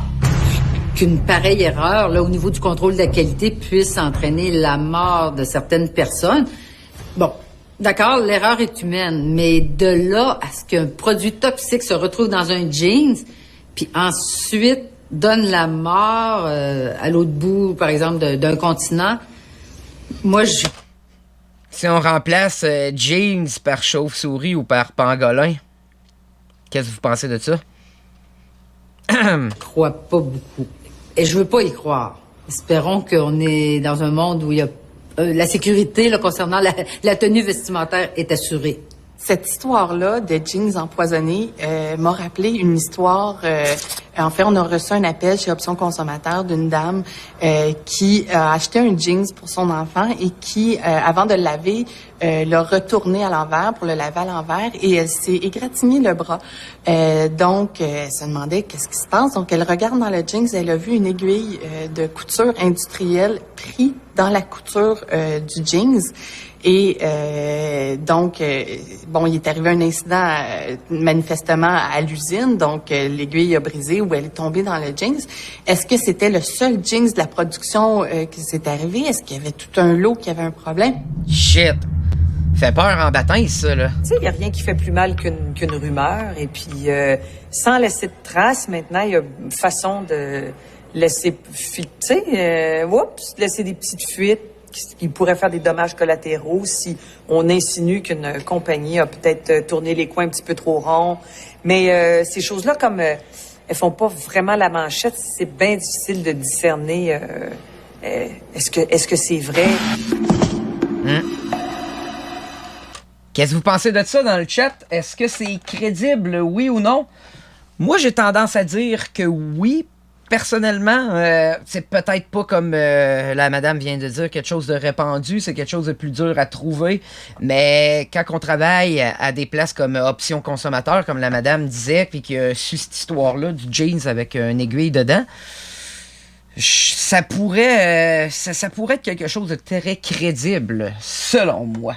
qu'une pareille erreur, là, au niveau du contrôle de la qualité, puisse entraîner la mort de certaines personnes. Bon, d'accord, l'erreur est humaine, mais de là à ce qu'un produit toxique se retrouve dans un jeans, puis ensuite donne la mort à l'autre bout, par exemple, d'un continent, moi, si on remplace jeans par chauve-souris ou par pangolin, qu'est-ce que vous pensez de ça? Je crois pas beaucoup. Et je veux pas y croire. Espérons qu'on est dans un monde où il y a la sécurité là, concernant la tenue vestimentaire est assurée. Cette histoire-là de jeans empoisonnés m'a rappelé une histoire. En fait, on a reçu un appel chez Option Consommateur d'une dame qui a acheté un jeans pour son enfant et qui, avant de le laver, l'a retourné à l'envers pour le laver à l'envers et elle s'est égratignée le bras. Donc, elle se demandait qu'est-ce qui se passe. Donc, elle regarde dans le jeans, elle a vu une aiguille de couture industrielle prise dans la couture du jeans. Et donc, bon, il est arrivé un incident manifestement à l'usine, donc l'aiguille a brisé ou elle est tombée dans le jeans. Est-ce que c'était le seul jeans de la production qui s'est arrivé? Est-ce qu'il y avait tout un lot qui avait un problème? Shit! Fait peur en baptême, ça, là. Tu sais, il n'y a rien qui fait plus mal qu'une rumeur. Et puis, sans laisser de traces, maintenant, il y a une façon de laisser, tu sais, laisser des petites fuites qui pourraient faire des dommages collatéraux si on insinue qu'une compagnie a peut-être tourné les coins un petit peu trop ronds. Mais ces choses-là, comme elles font pas vraiment la manchette, c'est bien difficile de discerner est-ce que c'est vrai? Qu'est-ce que vous pensez de ça dans le chat? Est-ce que c'est crédible, oui ou non? Moi, j'ai tendance à dire que oui. Personnellement, c'est peut-être pas comme la madame vient de dire, quelque chose de répandu, c'est quelque chose de plus dur à trouver, mais quand on travaille à des places comme option consommateur, comme la madame disait, puis qu'il y a su cette histoire-là du jeans avec une aiguille dedans, ça pourrait être quelque chose de très crédible, selon moi.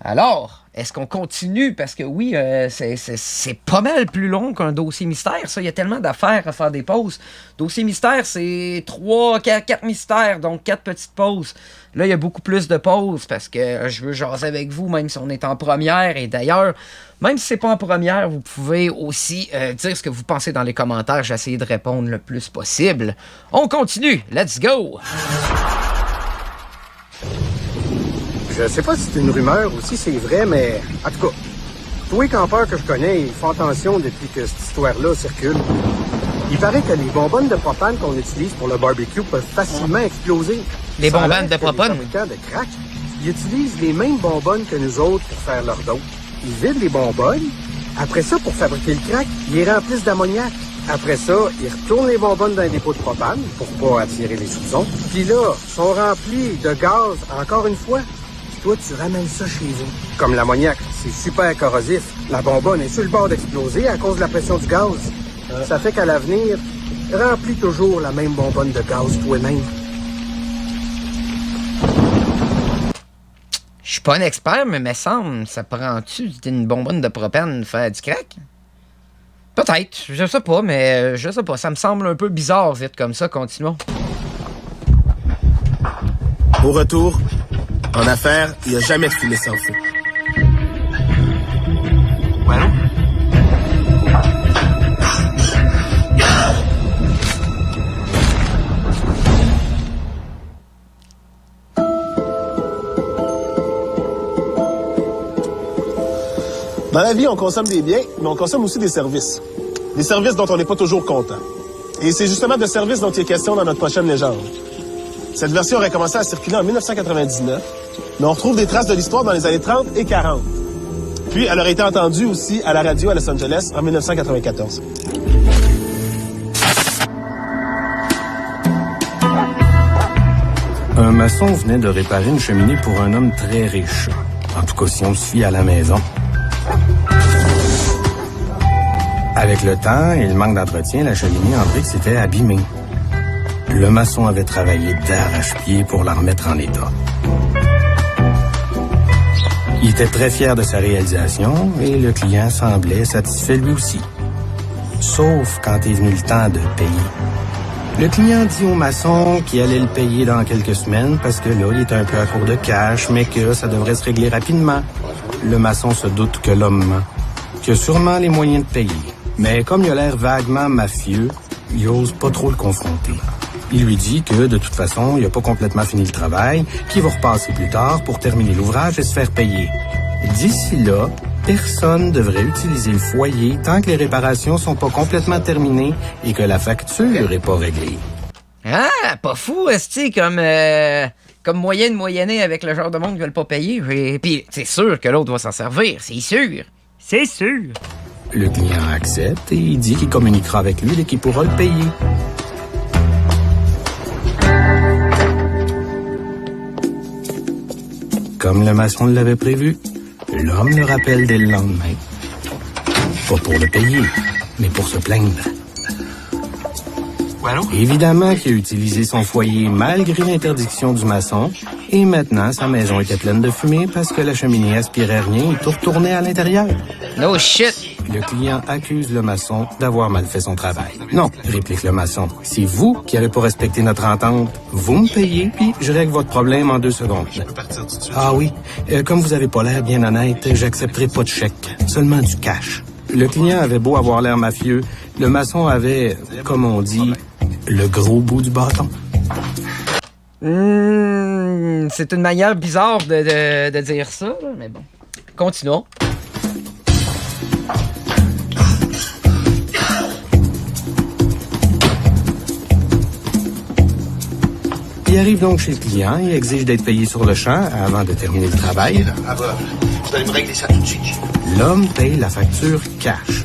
Alors, est-ce qu'on continue? Parce que oui, c'est pas mal plus long qu'un dossier mystère. Ça, il y a tellement d'affaires à faire des pauses. Dossier mystère, c'est 4 mystères, donc 4 petites pauses. Là, il y a beaucoup plus de pauses parce que je veux jaser avec vous, même si on est en première. Et d'ailleurs, même si c'est pas en première, vous pouvez aussi dire ce que vous pensez dans les commentaires. J'essaie de répondre le plus possible. On continue. Let's go! Je sais pas si c'est une rumeur ou si c'est vrai, mais en tout cas, tous les campeurs que je connais, ils font attention depuis que cette histoire-là circule. Il paraît que les bonbonnes de propane qu'on utilise pour le barbecue peuvent facilement exploser. Les Ça a bonbonnes l'air de que propane? Les fabricants de crack, ils utilisent les mêmes bonbonnes que nous autres pour faire leur dose. Ils vident les bonbonnes. Après ça, pour fabriquer le crack, ils les remplissent d'ammoniac. Après ça, ils retournent les bonbonnes dans un dépôt de propane pour pas attirer les soupçons. Puis là, sont remplis de gaz encore une fois. Toi, tu ramènes ça chez vous. Comme l'ammoniac, c'est super corrosif. La bonbonne est sur le bord d'exploser à cause de la pression du gaz. Ça fait qu'à l'avenir, remplis toujours la même bonbonne de gaz toi-même. Je suis pas un expert, mais me semble, ça prend-tu une bonbonne de propane faire du crack? Peut-être, je sais pas, mais je sais pas. Ça me semble un peu bizarre, vite comme ça. Continuons. Au retour, en affaires, il n'y a jamais de filet sans feu. Allô? Dans la vie, on consomme des biens, mais on consomme aussi des services. Des services dont on n'est pas toujours content. Et c'est justement de services dont il est question dans notre prochaine légende. Cette version aurait commencé à circuler en 1999, mais on retrouve des traces de l'histoire dans les années 30 et 40. Puis, elle aurait été entendue aussi à la radio à Los Angeles en 1994. Un maçon venait de réparer une cheminée pour un homme très riche. En tout cas, si on se fie à la maison. Avec le temps et le manque d'entretien, la cheminée en briques s'était abîmée. Le maçon avait travaillé d'arrache-pied pour la remettre en état. Il était très fier de sa réalisation et le client semblait satisfait lui aussi. Sauf quand est venu le temps de payer. Le client dit au maçon qu'il allait le payer dans quelques semaines parce que là, il était un peu à court de cash, mais que ça devrait se régler rapidement. Le maçon se doute que l'homme ment, qu'il a sûrement les moyens de payer. Mais comme il a l'air vaguement mafieux, il ose pas trop le confronter. Il lui dit que, de toute façon, il a pas complètement fini le travail, qu'il va repasser plus tard pour terminer l'ouvrage et se faire payer. D'ici là, personne devrait utiliser le foyer tant que les réparations sont pas complètement terminées et que la facture est pas réglée. Ah, pas fou, esti, comme moyen de moyenner avec le genre de monde qui veulent pas payer. Et puis, c'est sûr que l'autre va s'en servir, c'est sûr. C'est sûr. Le client accepte et il dit qu'il communiquera avec lui dès qu'il pourra le payer. Comme le maçon l'avait prévu, l'homme le rappelle dès le lendemain. Pas pour le payer, mais pour se plaindre. Allô? Évidemment qu'il a utilisé son foyer malgré l'interdiction du maçon, et maintenant sa maison était pleine de fumée parce que la cheminée aspirait rien et tout retournait à l'intérieur. No shit. Le client accuse le maçon d'avoir mal fait son travail. Non, réplique le maçon. C'est vous qui avez pas respecté notre entente. Vous me payez, puis je règle votre problème en 2 secondes. Ah oui, comme vous avez pas l'air bien honnête, j'accepterai pas de chèque, seulement du cash. Le client avait beau avoir l'air mafieux, le maçon avait, comme on dit, le gros bout du bâton. C'est une manière bizarre de dire ça, là, mais bon. Continuons. Il arrive donc chez le client et exige d'être payé sur le champ avant de terminer le travail. Vous allez me régler ça tout de suite. L'homme paye la facture cash.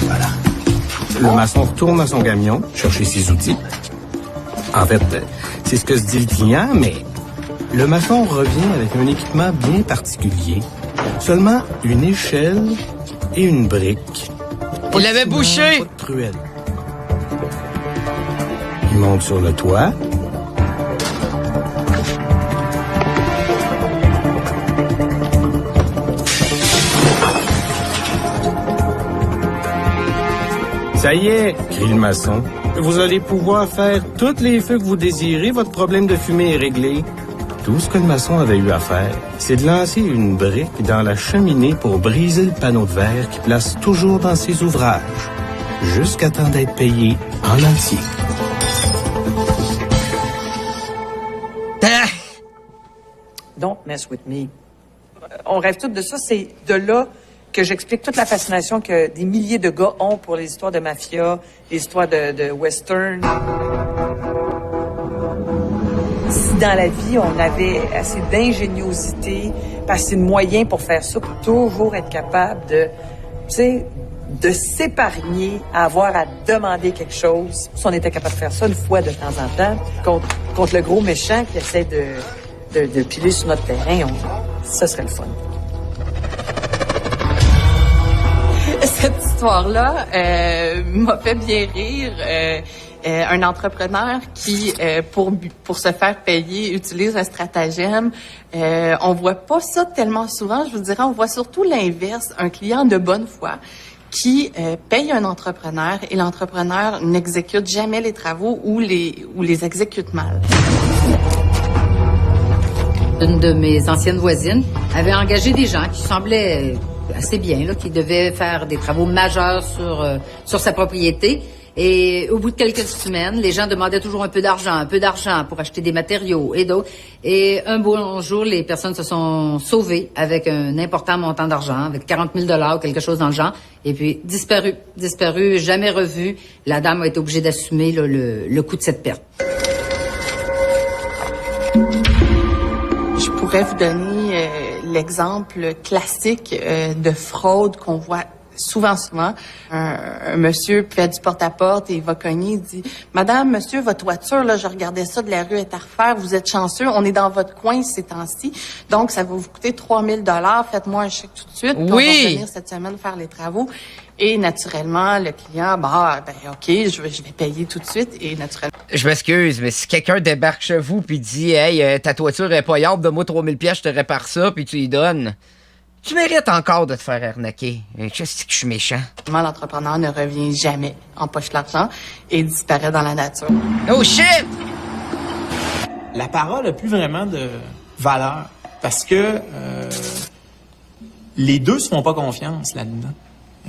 Voilà. Le maçon retourne à son camion, chercher ses outils. En fait, c'est ce que se dit le client, mais le maçon revient avec un équipement bien particulier. Seulement une échelle et une brique. Il l'avait bouché! Pas de truelle. Il monte sur le toit. Ça y est, crie le maçon. Vous allez pouvoir faire tous les feux que vous désirez, votre problème de fumée est réglé. Tout ce que le maçon avait eu à faire, c'est de lancer une brique dans la cheminée pour briser le panneau de verre qu'il place toujours dans ses ouvrages, jusqu'à temps d'être payé en entier. Don't mess with me. On rêve tous de ça. C'est de là que j'explique toute la fascination que des milliers de gars ont pour les histoires de mafia, les histoires de western. Si dans la vie, on avait assez d'ingéniosité, assez de moyens pour faire ça, pour toujours être capable de, tu sais, de s'épargner à avoir à demander quelque chose. Si on était capable de faire ça une fois de temps en temps, contre le gros méchant qui essaie de piler sur notre terrain, ça serait le fun. Cette histoire-là m'a fait bien rire. Un entrepreneur qui, pour se faire payer, utilise un stratagème. On voit pas ça tellement souvent. Je vous dirais, on voit surtout l'inverse. Un client de bonne foi qui paye un entrepreneur et l'entrepreneur n'exécute jamais les travaux ou les exécute mal. Une de mes anciennes voisines avait engagé des gens qui semblaient assez bien, là, qui devaient faire des travaux majeurs sur sa propriété. Et au bout de quelques semaines, les gens demandaient toujours un peu d'argent pour acheter des matériaux et d'autres. Et un beau jour, les personnes se sont sauvées avec un important montant d'argent, avec 40 000 $ ou quelque chose dans le genre. Et puis, disparu, jamais revu. La dame a été obligée d'assumer là, le coût de cette perte. Je pourrais vous donner l'exemple classique de fraude qu'on voit souvent. Un monsieur fait du porte-à-porte et il va cogner, il dit « Madame, monsieur, votre voiture, là, je regardais ça de la rue est à refaire, vous êtes chanceux, on est dans votre coin ces temps-ci, donc ça va vous coûter 3 000 $, faites-moi un chèque tout de suite, puis on va venir cette semaine faire les travaux. » Et naturellement, le client, OK, je vais payer tout de suite. Et naturellement... Je m'excuse, mais si quelqu'un débarque chez vous puis dit « Hey, ta toiture est pas yable, donne-moi 3 000 $, je te répare ça », puis tu y donnes, tu mérites encore de te faire arnaquer. Je sais que je suis méchant. L'entrepreneur ne revient jamais en poche l'argent et disparaît dans la nature. Oh shit! La parole n'a plus vraiment de valeur parce que les deux se font pas confiance là-dedans.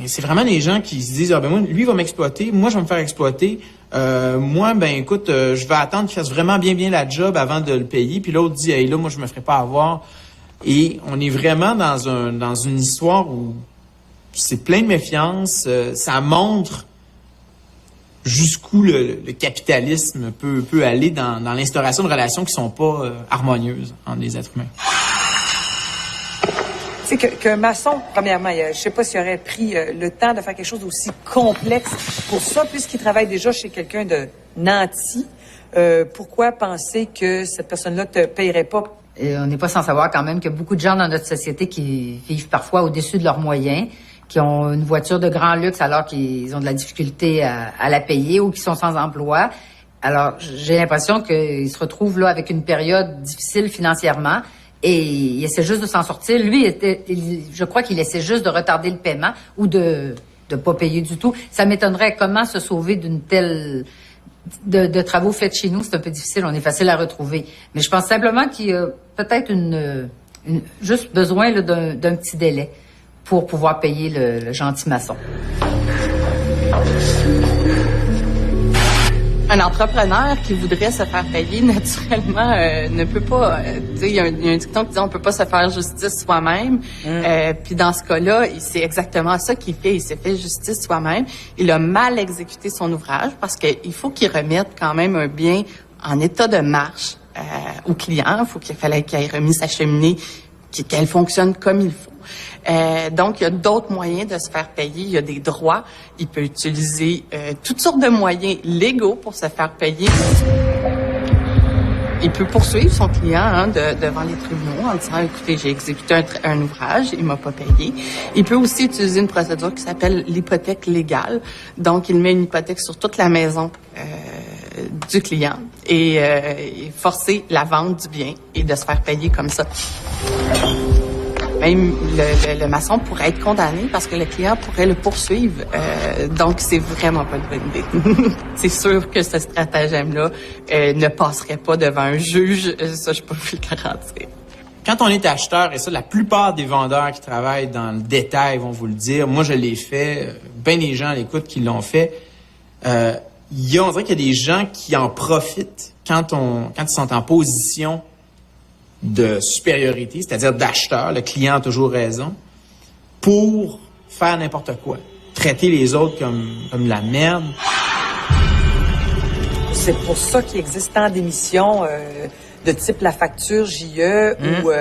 Et c'est vraiment les gens qui se disent moi, lui va m'exploiter, moi je vais me faire exploiter. Moi, écoute, je vais attendre qu'il fasse vraiment bien la job avant de le payer. Puis l'autre dit, hey, là, moi je me ferai pas avoir. Et on est vraiment dans une histoire où c'est plein de méfiance. Ça montre jusqu'où le capitalisme peut aller dans l'instauration de relations qui sont pas harmonieuses entre les êtres humains. Tu sais, qu'un maçon, premièrement, je sais pas s'il aurait pris le temps de faire quelque chose d'aussi complexe pour ça, puisqu'il travaille déjà chez quelqu'un de nanti. Pourquoi penser que cette personne-là te payerait pas? Et on n'est pas sans savoir quand même qu'il y a beaucoup de gens dans notre société qui vivent parfois au-dessus de leurs moyens, qui ont une voiture de grand luxe alors qu'ils ont de la difficulté à la payer ou qui sont sans emploi. Alors, j'ai l'impression qu'ils se retrouvent là avec une période difficile financièrement et il essaie juste de s'en sortir. Lui, je crois qu'il essaie juste de retarder le paiement ou de pas payer du tout. Ça m'étonnerait comment se sauver d'une telle... De travaux faits chez nous, c'est un peu difficile, on est facile à retrouver. Mais je pense simplement qu'il y a peut-être juste besoin là, d'un petit délai pour pouvoir payer le gentil maçon. Un entrepreneur qui voudrait se faire payer, naturellement, ne peut pas... tu sais, il y a un dicton qui dit on peut pas se faire justice soi-même. Puis dans ce cas-là, c'est exactement ça qu'il fait. Il s'est fait justice soi-même. Il a mal exécuté son ouvrage parce qu'il faut qu'il remette quand même un bien en état de marche au client. Il fallait qu'il ait remis sa cheminée, qu'elle fonctionne comme il faut. Donc, il y a d'autres moyens de se faire payer. Il y a des droits. Il peut utiliser toutes sortes de moyens légaux pour se faire payer. Il peut poursuivre son client devant les tribunaux en disant « Écoutez, j'ai exécuté un ouvrage, il m'a pas payé ». Il peut aussi utiliser une procédure qui s'appelle l'hypothèque légale. Donc, il met une hypothèque sur toute la maison du client et forcer la vente du bien et de se faire payer comme ça. Même le maçon pourrait être condamné parce que le client pourrait le poursuivre. Donc, c'est vraiment pas une bonne idée. C'est sûr que ce stratagème-là ne passerait pas devant un juge. Ça, je peux vous le garantir. Quand on est acheteur, et ça, la plupart des vendeurs qui travaillent dans le détail vont vous le dire. Moi, je l'ai fait. Ben des gens à l'écoute qui l'ont fait. On dirait qu'il y a des gens qui en profitent quand ils sont en position de supériorité, c'est-à-dire d'acheteur, le client a toujours raison, pour faire n'importe quoi. Traiter les autres comme la merde. C'est pour ça qu'il existe tant d'émissions de type La Facture, JE, où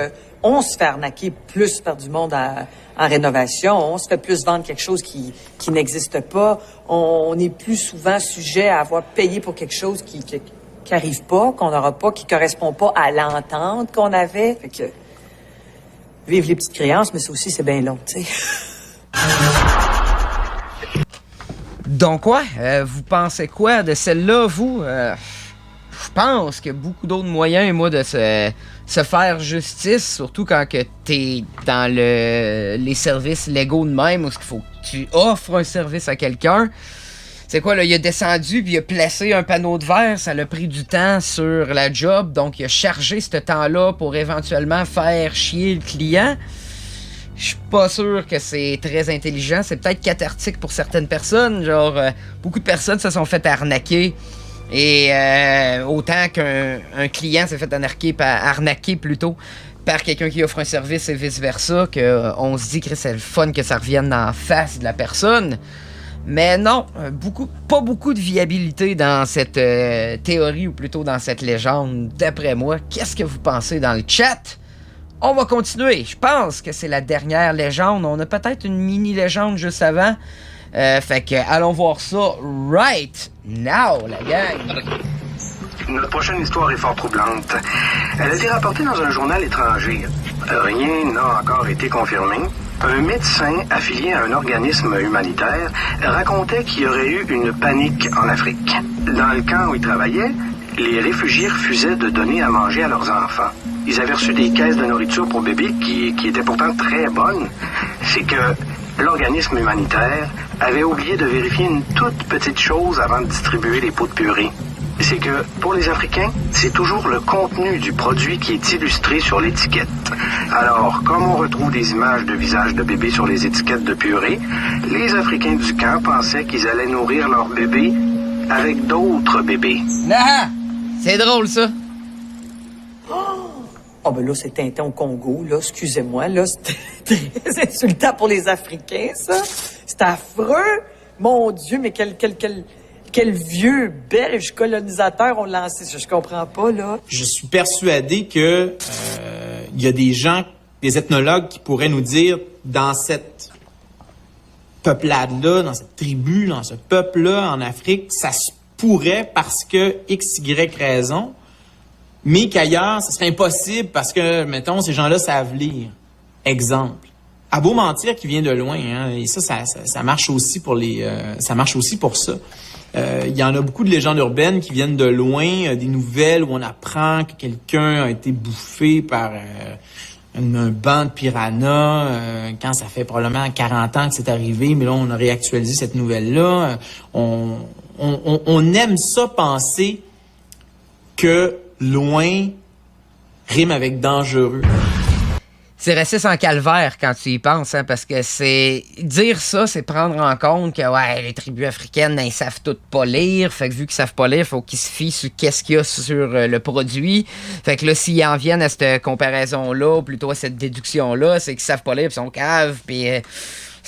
on se fait arnaquer plus par du monde en rénovation, on se fait plus vendre quelque chose qui n'existe pas, on est plus souvent sujet à avoir payé pour quelque chose qui arrive pas, qu'on n'aura pas, qui correspond pas à l'entente qu'on avait. Fait que, vive les petites créances, mais ça aussi, c'est bien long, tu sais. Donc, vous pensez quoi de celle-là, vous? Je pense qu'il y a beaucoup d'autres moyens, moi, de se faire justice, surtout quand que t'es dans les services légaux de même, où il faut que tu offres un service à quelqu'un. C'est quoi, là, il a descendu puis il a placé un panneau de verre, ça l'a pris du temps sur la job, donc il a chargé ce temps-là pour éventuellement faire chier le client. Je suis pas sûr que c'est très intelligent, c'est peut-être cathartique pour certaines personnes, genre, beaucoup de personnes se sont fait arnaquer, et autant qu'un client s'est fait arnaquer plutôt, par quelqu'un qui offre un service et vice-versa, qu'on se dit que c'est le fun que ça revienne en face de la personne. Mais non, pas beaucoup de viabilité dans cette théorie, ou plutôt dans cette légende, d'après moi. Qu'est-ce que vous pensez dans le chat? On va continuer. Je pense que c'est la dernière légende. On a peut-être une mini-légende juste avant. Fait que, allons voir ça right now, la gang. Notre prochaine histoire est fort troublante. Elle a été rapportée dans un journal étranger. Rien n'a encore été confirmé. Un médecin affilié à un organisme humanitaire racontait qu'il y aurait eu une panique en Afrique. Dans le camp où il travaillait, les réfugiés refusaient de donner à manger à leurs enfants. Ils avaient reçu des caisses de nourriture pour bébés qui étaient pourtant très bonnes. C'est que l'organisme humanitaire avait oublié de vérifier une toute petite chose avant de distribuer les pots de purée. C'est que, pour les Africains, c'est toujours le contenu du produit qui est illustré sur l'étiquette. Alors, comme on retrouve des images de visages de bébés sur les étiquettes de purée, les Africains du camp pensaient qu'ils allaient nourrir leurs bébés avec d'autres bébés. Ah! C'est drôle, ça. Oh, ben là, c'est Tintin au Congo, là, excusez-moi, là, c'était très insultant pour les Africains, ça. C'est affreux. Mon Dieu, mais quel vieux belge colonisateur ont lancé ça, je comprends pas, là. Je suis persuadé que il y a des gens, des ethnologues qui pourraient nous dire, dans cette peuplade-là, dans cette tribu, dans ce peuple-là en Afrique, ça se pourrait parce que X, Y raison, mais qu'ailleurs, ça serait impossible parce que, mettons, ces gens-là savent lire. Exemple. À beau mentir qui vient de loin, hein, et ça marche aussi pour ça marche aussi pour ça. Il y en a beaucoup de légendes urbaines qui viennent de loin, des nouvelles où on apprend que quelqu'un a été bouffé par un banc de piranhas quand ça fait probablement 40 ans que c'est arrivé, mais là, on a réactualisé cette nouvelle-là. On aime ça penser que loin rime avec dangereux. C'est resté sans calvaire quand tu y penses, hein, parce que c'est... Dire ça, c'est prendre en compte que, ouais, les tribus africaines, ils savent toutes pas lire. Fait que vu qu'ils savent pas lire, faut qu'ils se fient sur qu'est-ce qu'il y a sur le produit. Fait que là, s'ils en viennent à cette comparaison-là, ou plutôt à cette déduction-là, c'est qu'ils savent pas lire, puis ils sont caves, puis...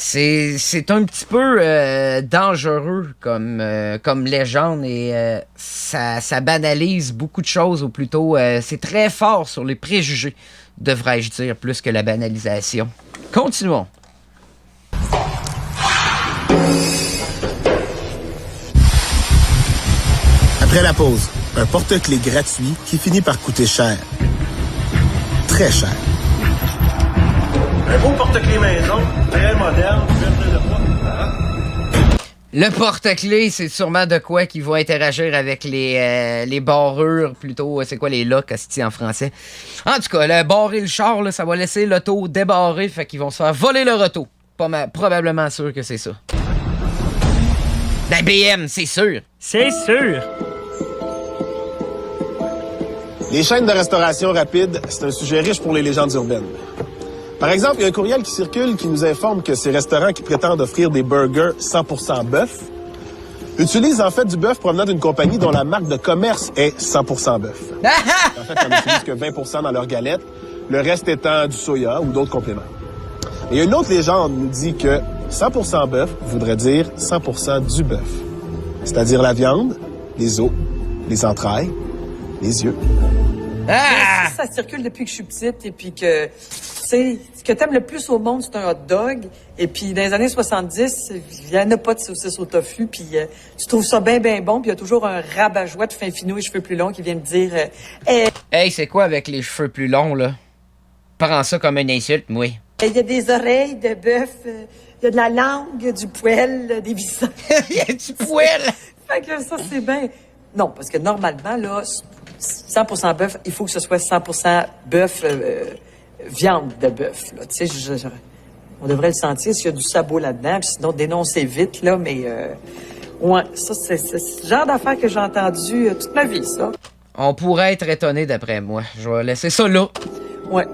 C'est un petit peu dangereux comme légende et ça banalise beaucoup de choses, ou plutôt c'est très fort sur les préjugés, devrais-je dire, plus que la banalisation. Continuons. Après la pause, un porte-clés gratuit qui finit par coûter cher. Très cher. Un beau porte-clés maison, très moderne, vert de bois. Le porte-clés, c'est sûrement de quoi qui va interagir avec les barrures, plutôt, c'est quoi les locks, en français. En tout cas, le barrer le char, là, ça va laisser l'auto débarré, fait qu'ils vont se faire voler leur auto. Probablement sûr que c'est ça. Ben, BM, c'est sûr. C'est sûr. Les chaînes de restauration rapide, c'est un sujet riche pour les légendes urbaines. Par exemple, il y a un courriel qui circule qui nous informe que ces restaurants qui prétendent offrir des burgers 100% bœuf utilisent en fait du bœuf provenant d'une compagnie dont la marque de commerce est 100% bœuf. En fait, ils n'utilisent que 20% dans leurs galettes, le reste étant du soya ou d'autres compléments. Et il y a une autre légende nous dit que 100% bœuf voudrait dire 100% du bœuf. C'est-à-dire la viande, les os, les entrailles, les yeux. Ah! Ça circule depuis que je suis petite et puis que, tu sais, ce que t'aimes le plus au monde, c'est un hot dog. Et puis, dans les années 70, il y en a pas de saucisse au tofu. Puis, tu trouves ça bien, bien bon. Puis, il y a toujours un rabat-joie de fin finot et cheveux plus longs qui vient me dire Hey, c'est quoi avec les cheveux plus longs, là? Prends ça comme une insulte, moi. Il y a des oreilles de bœuf, il y a de la langue, du poêle, des visages. Il y a du poêle! Fait que ça, c'est bien... Non, parce que normalement, là, 100% bœuf, il faut que ce soit 100% bœuf, viande de bœuf, là. Tu sais, on devrait le sentir s'il y a du sabot là-dedans, puis sinon dénoncer vite, là, mais... ouais, ça, c'est le genre d'affaire que j'ai entendu toute ma vie, ça. On pourrait être étonné d'après moi. Je vais laisser ça là. Ouais.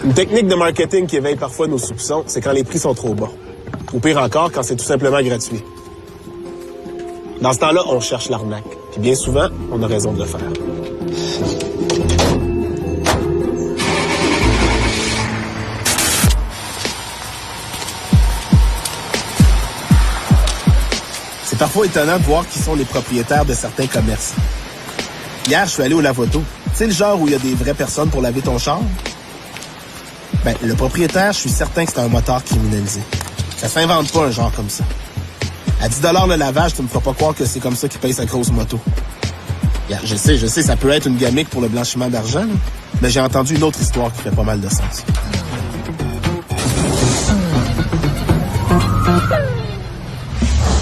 Une technique de marketing qui éveille parfois nos soupçons, c'est quand les prix sont trop bas. Ou pire encore, quand c'est tout simplement gratuit. Dans ce temps-là, on cherche l'arnaque. Puis bien souvent, on a raison de le faire. C'est parfois étonnant de voir qui sont les propriétaires de certains commerces. Hier, je suis allé au lave-auto. Tu sais le genre où il y a des vraies personnes pour laver ton char? Ben, le propriétaire, je suis certain que c'est un motard criminalisé. Ça s'invente pas un genre comme ça. À 10 $ le lavage, tu me feras pas croire que c'est comme ça qu'il paye sa grosse moto. Yeah, je sais, ça peut être une gamique pour le blanchiment d'argent, là, mais j'ai entendu une autre histoire qui fait pas mal de sens.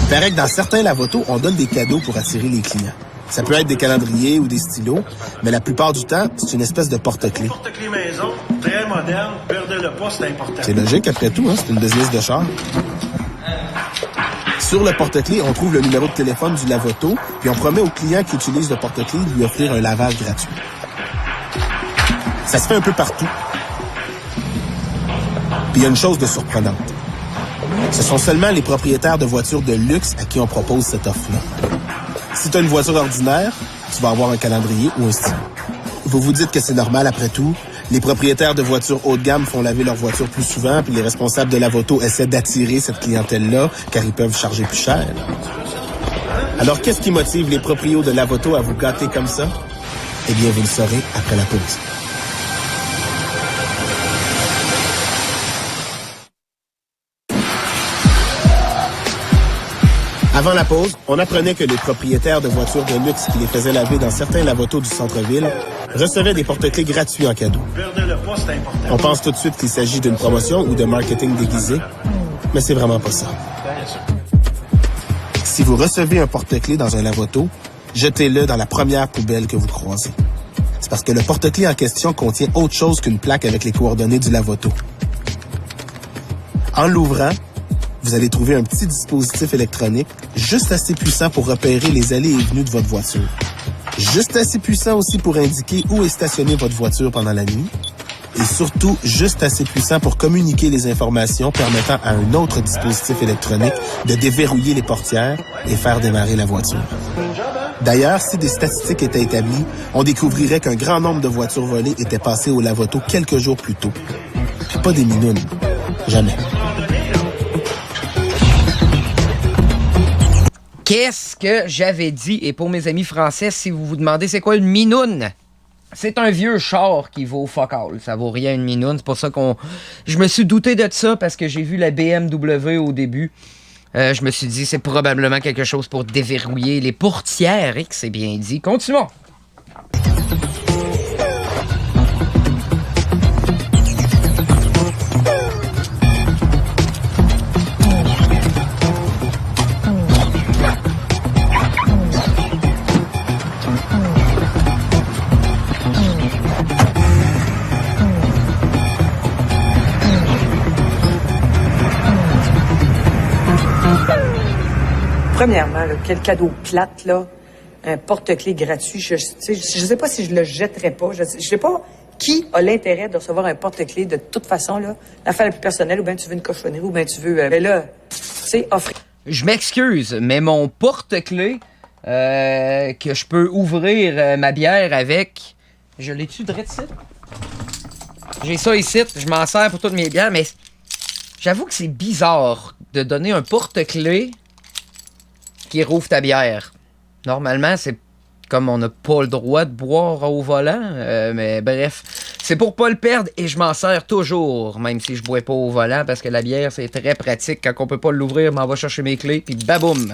Il paraît que dans certains lave-autos, on donne des cadeaux pour attirer les clients. Ça peut être des calendriers ou des stylos, mais la plupart du temps, c'est une espèce de porte-clés. Porte-clés maison, très moderne, perdre le pas, c'est important. C'est logique après tout, hein? C'est une business de char. Sur le porte-clés, on trouve le numéro de téléphone du lave-auto, puis on promet au client qui utilise le porte-clés de lui offrir un lavage gratuit. Ça se fait un peu partout. Puis il y a une chose de surprenante. Ce sont seulement les propriétaires de voitures de luxe à qui on propose cette offre-là. Si tu as une voiture ordinaire, tu vas avoir un calendrier ou un stylo. Vous vous dites que c'est normal après tout. Les propriétaires de voitures haut de gamme font laver leur voiture plus souvent, puis les responsables de lave-auto essaient d'attirer cette clientèle-là, car ils peuvent charger plus cher. Alors, qu'est-ce qui motive les proprios de lave-auto à vous gâter comme ça? Eh bien, vous le saurez après la pause. Avant la pause, on apprenait que les propriétaires de voitures de luxe qui les faisaient laver dans certains lave-autos du centre-ville recevaient des porte-clés gratuits en cadeau. Perdre le pas, c'est important. On pense tout de suite qu'il s'agit d'une promotion ou de marketing déguisé, mais c'est vraiment pas ça. Si vous recevez un porte-clés dans un lave-auto, jetez-le dans la première poubelle que vous croisez. C'est parce que le porte-clés en question contient autre chose qu'une plaque avec les coordonnées du lave-auto. En l'ouvrant, vous allez trouver un petit dispositif électronique juste assez puissant pour repérer les allées et venues de votre voiture. Juste assez puissant aussi pour indiquer où est stationnée votre voiture pendant la nuit. Et surtout, juste assez puissant pour communiquer les informations permettant à un autre dispositif électronique de déverrouiller les portières et faire démarrer la voiture. D'ailleurs, si des statistiques étaient établies, on découvrirait qu'un grand nombre de voitures volées étaient passées au lave-auto quelques jours plus tôt. Puis pas des minounes. Jamais. Qu'est-ce que j'avais dit? Et pour mes amis français, si vous vous demandez c'est quoi une minoune, c'est un vieux char qui vaut fuck all. Ça vaut rien une minoune. C'est pour ça je me suis douté de ça parce que j'ai vu la BMW au début. Je me suis dit c'est probablement quelque chose pour déverrouiller les portières et que c'est bien dit. Continuons. Premièrement, là, quel cadeau plate, là. Un porte-clés gratuit. Je sais pas si je le jetterais pas. Je sais pas qui a l'intérêt de recevoir un porte-clés de toute façon, là. L'affaire la plus personnelle, ou bien tu veux une cochonnerie, ou bien tu veux... mais là, tu sais, offrir... Je m'excuse, mais mon porte-clés que je peux ouvrir ma bière avec... Je l'ai-tu de ici? J'ai ça ici, je m'en sers pour toutes mes bières, mais j'avoue que c'est bizarre de donner un porte-clés qui rouvre ta bière. Normalement, c'est comme on n'a pas le droit de boire au volant, mais bref, c'est pour pas le perdre et je m'en sers toujours, même si je bois pas au volant, parce que la bière, c'est très pratique. Quand on peut pas l'ouvrir, m'en va chercher mes clés, puis baboum!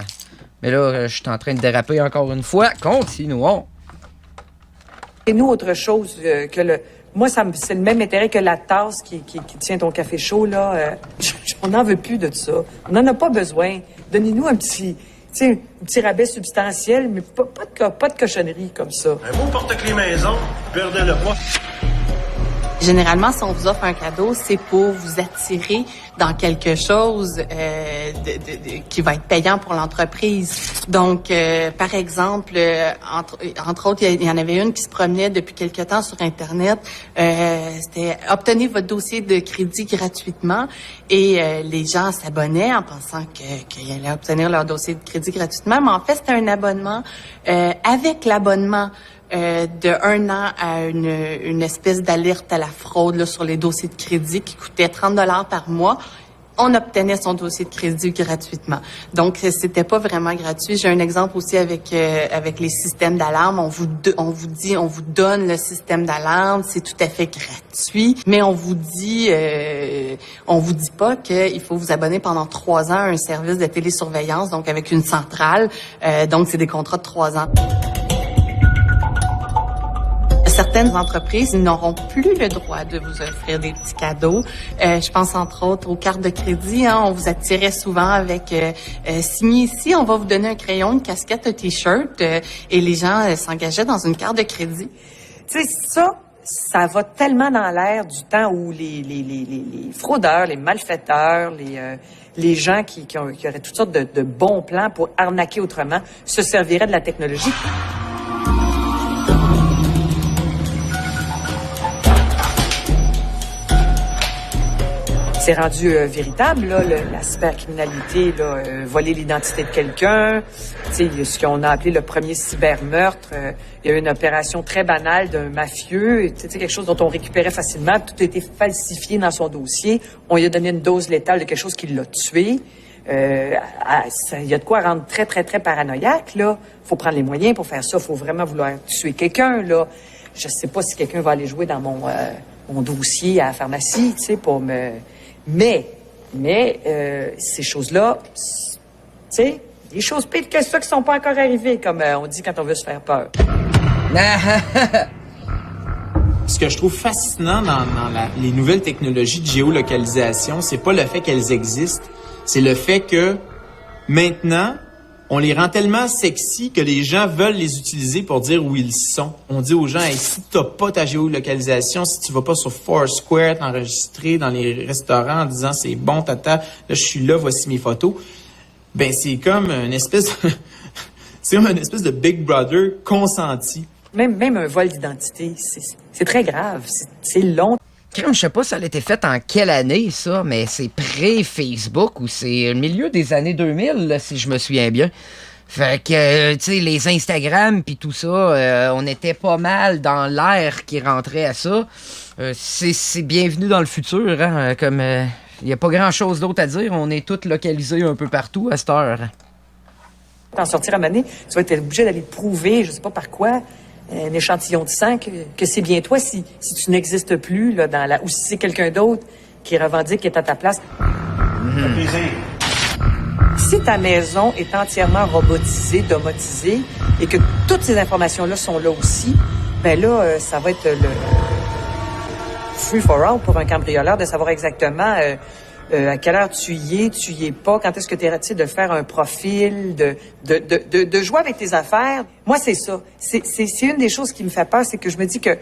Mais là, je suis en train de déraper encore une fois. Continuons! Et nous, autre chose que le... Moi, c'est le même intérêt que la tasse qui tient ton café chaud, là. On n'en veut plus de ça. On n'en a pas besoin. Donnez-nous un petit rabais substantiel, mais pas de cochonnerie comme ça. Un beau porte-clés maison, perdez-le pas. Généralement, si on vous offre un cadeau, c'est pour vous attirer dans quelque chose qui va être payant pour l'entreprise. Donc, par exemple, entre autres, il y en avait une qui se promenait depuis quelque temps sur Internet. C'était « Obtenez votre dossier de crédit gratuitement » et les gens s'abonnaient en pensant qu'ils allaient obtenir leur dossier de crédit gratuitement. Mais en fait, c'était un abonnement. Avec l'abonnement, de 1 an à une espèce d'alerte à la fraude là, sur les dossiers de crédit qui coûtait 30 $ par mois. On obtenait son dossier de crédit gratuitement. Donc, c'était pas vraiment gratuit. J'ai un exemple aussi avec les systèmes d'alarme. On vous donne le système d'alarme. C'est tout à fait gratuit. Mais on vous dit pas qu'il faut vous abonner pendant 3 ans à un service de télésurveillance, donc avec une centrale. Donc, c'est des contrats de 3 ans. Certaines entreprises n'auront plus le droit de vous offrir des petits cadeaux. Je pense entre autres aux cartes de crédit. Hein. On vous attirait souvent avec signez ici, on va vous donner un crayon, une casquette, un t-shirt, et les gens s'engageaient dans une carte de crédit. Tu sais, ça va tellement dans l'air du temps où les fraudeurs, les malfaiteurs, les gens qui auraient toutes sortes de bons plans pour arnaquer autrement se serviraient de la technologie. C'est rendu véritable, là, la cybercriminalité, là, voler l'identité de quelqu'un. Tu sais, ce qu'on a appelé le premier cybermeurtre. Il y a eu une opération très banale d'un mafieux, tu sais, quelque chose dont on récupérait facilement. Tout a été falsifié dans son dossier. On lui a donné une dose létale de quelque chose qui l'a tué. Il y a de quoi rendre très, très, très paranoïaque, là. Faut prendre les moyens pour faire ça. Faut vraiment vouloir tuer quelqu'un, là. Je sais pas si quelqu'un va aller jouer dans mon dossier à la pharmacie, tu sais, pour me... Mais, ces choses-là, tu sais, des choses pires que ça qui sont pas encore arrivées, comme on dit quand on veut se faire peur. Ce que je trouve fascinant dans les nouvelles technologies de géolocalisation, c'est pas le fait qu'elles existent, c'est le fait que maintenant, on les rend tellement sexy que les gens veulent les utiliser pour dire où ils sont. On dit aux gens, hey, si t'as pas ta géolocalisation, si tu vas pas sur Foursquare t'enregistrer dans les restaurants en disant c'est bon, tata, là je suis là, voici mes photos. Ben c'est comme une espèce de... C'est comme une espèce de Big Brother consenti. Même un vol d'identité, c'est très grave. C'est long. Je sais pas si ça a été fait en quelle année, ça, mais c'est pré-Facebook ou c'est le milieu des années 2000, là, si je me souviens bien. Fait que, tu sais, les Instagram puis tout ça, on était pas mal dans l'ère qui rentrait à ça. C'est bienvenu dans le futur, hein, comme il y a pas grand-chose d'autre à dire. On est tous localisés un peu partout à cette heure. En sortir à Mané, tu vas être obligé d'aller prouver, je sais pas par quoi, un échantillon de sang que c'est bien toi si tu n'existes plus là, ou si c'est quelqu'un d'autre qui revendique qui est à ta place. Si ta maison est entièrement robotisée, domotisée, et que toutes ces informations-là sont là aussi, ben là, ça va être le free for all pour un cambrioleur de savoir exactement à quelle heure tu y es pas, quand est-ce que tu es, de faire un profil, de jouer avec tes affaires. Moi, c'est ça. C'est une des choses qui me fait peur, c'est que je me dis que tu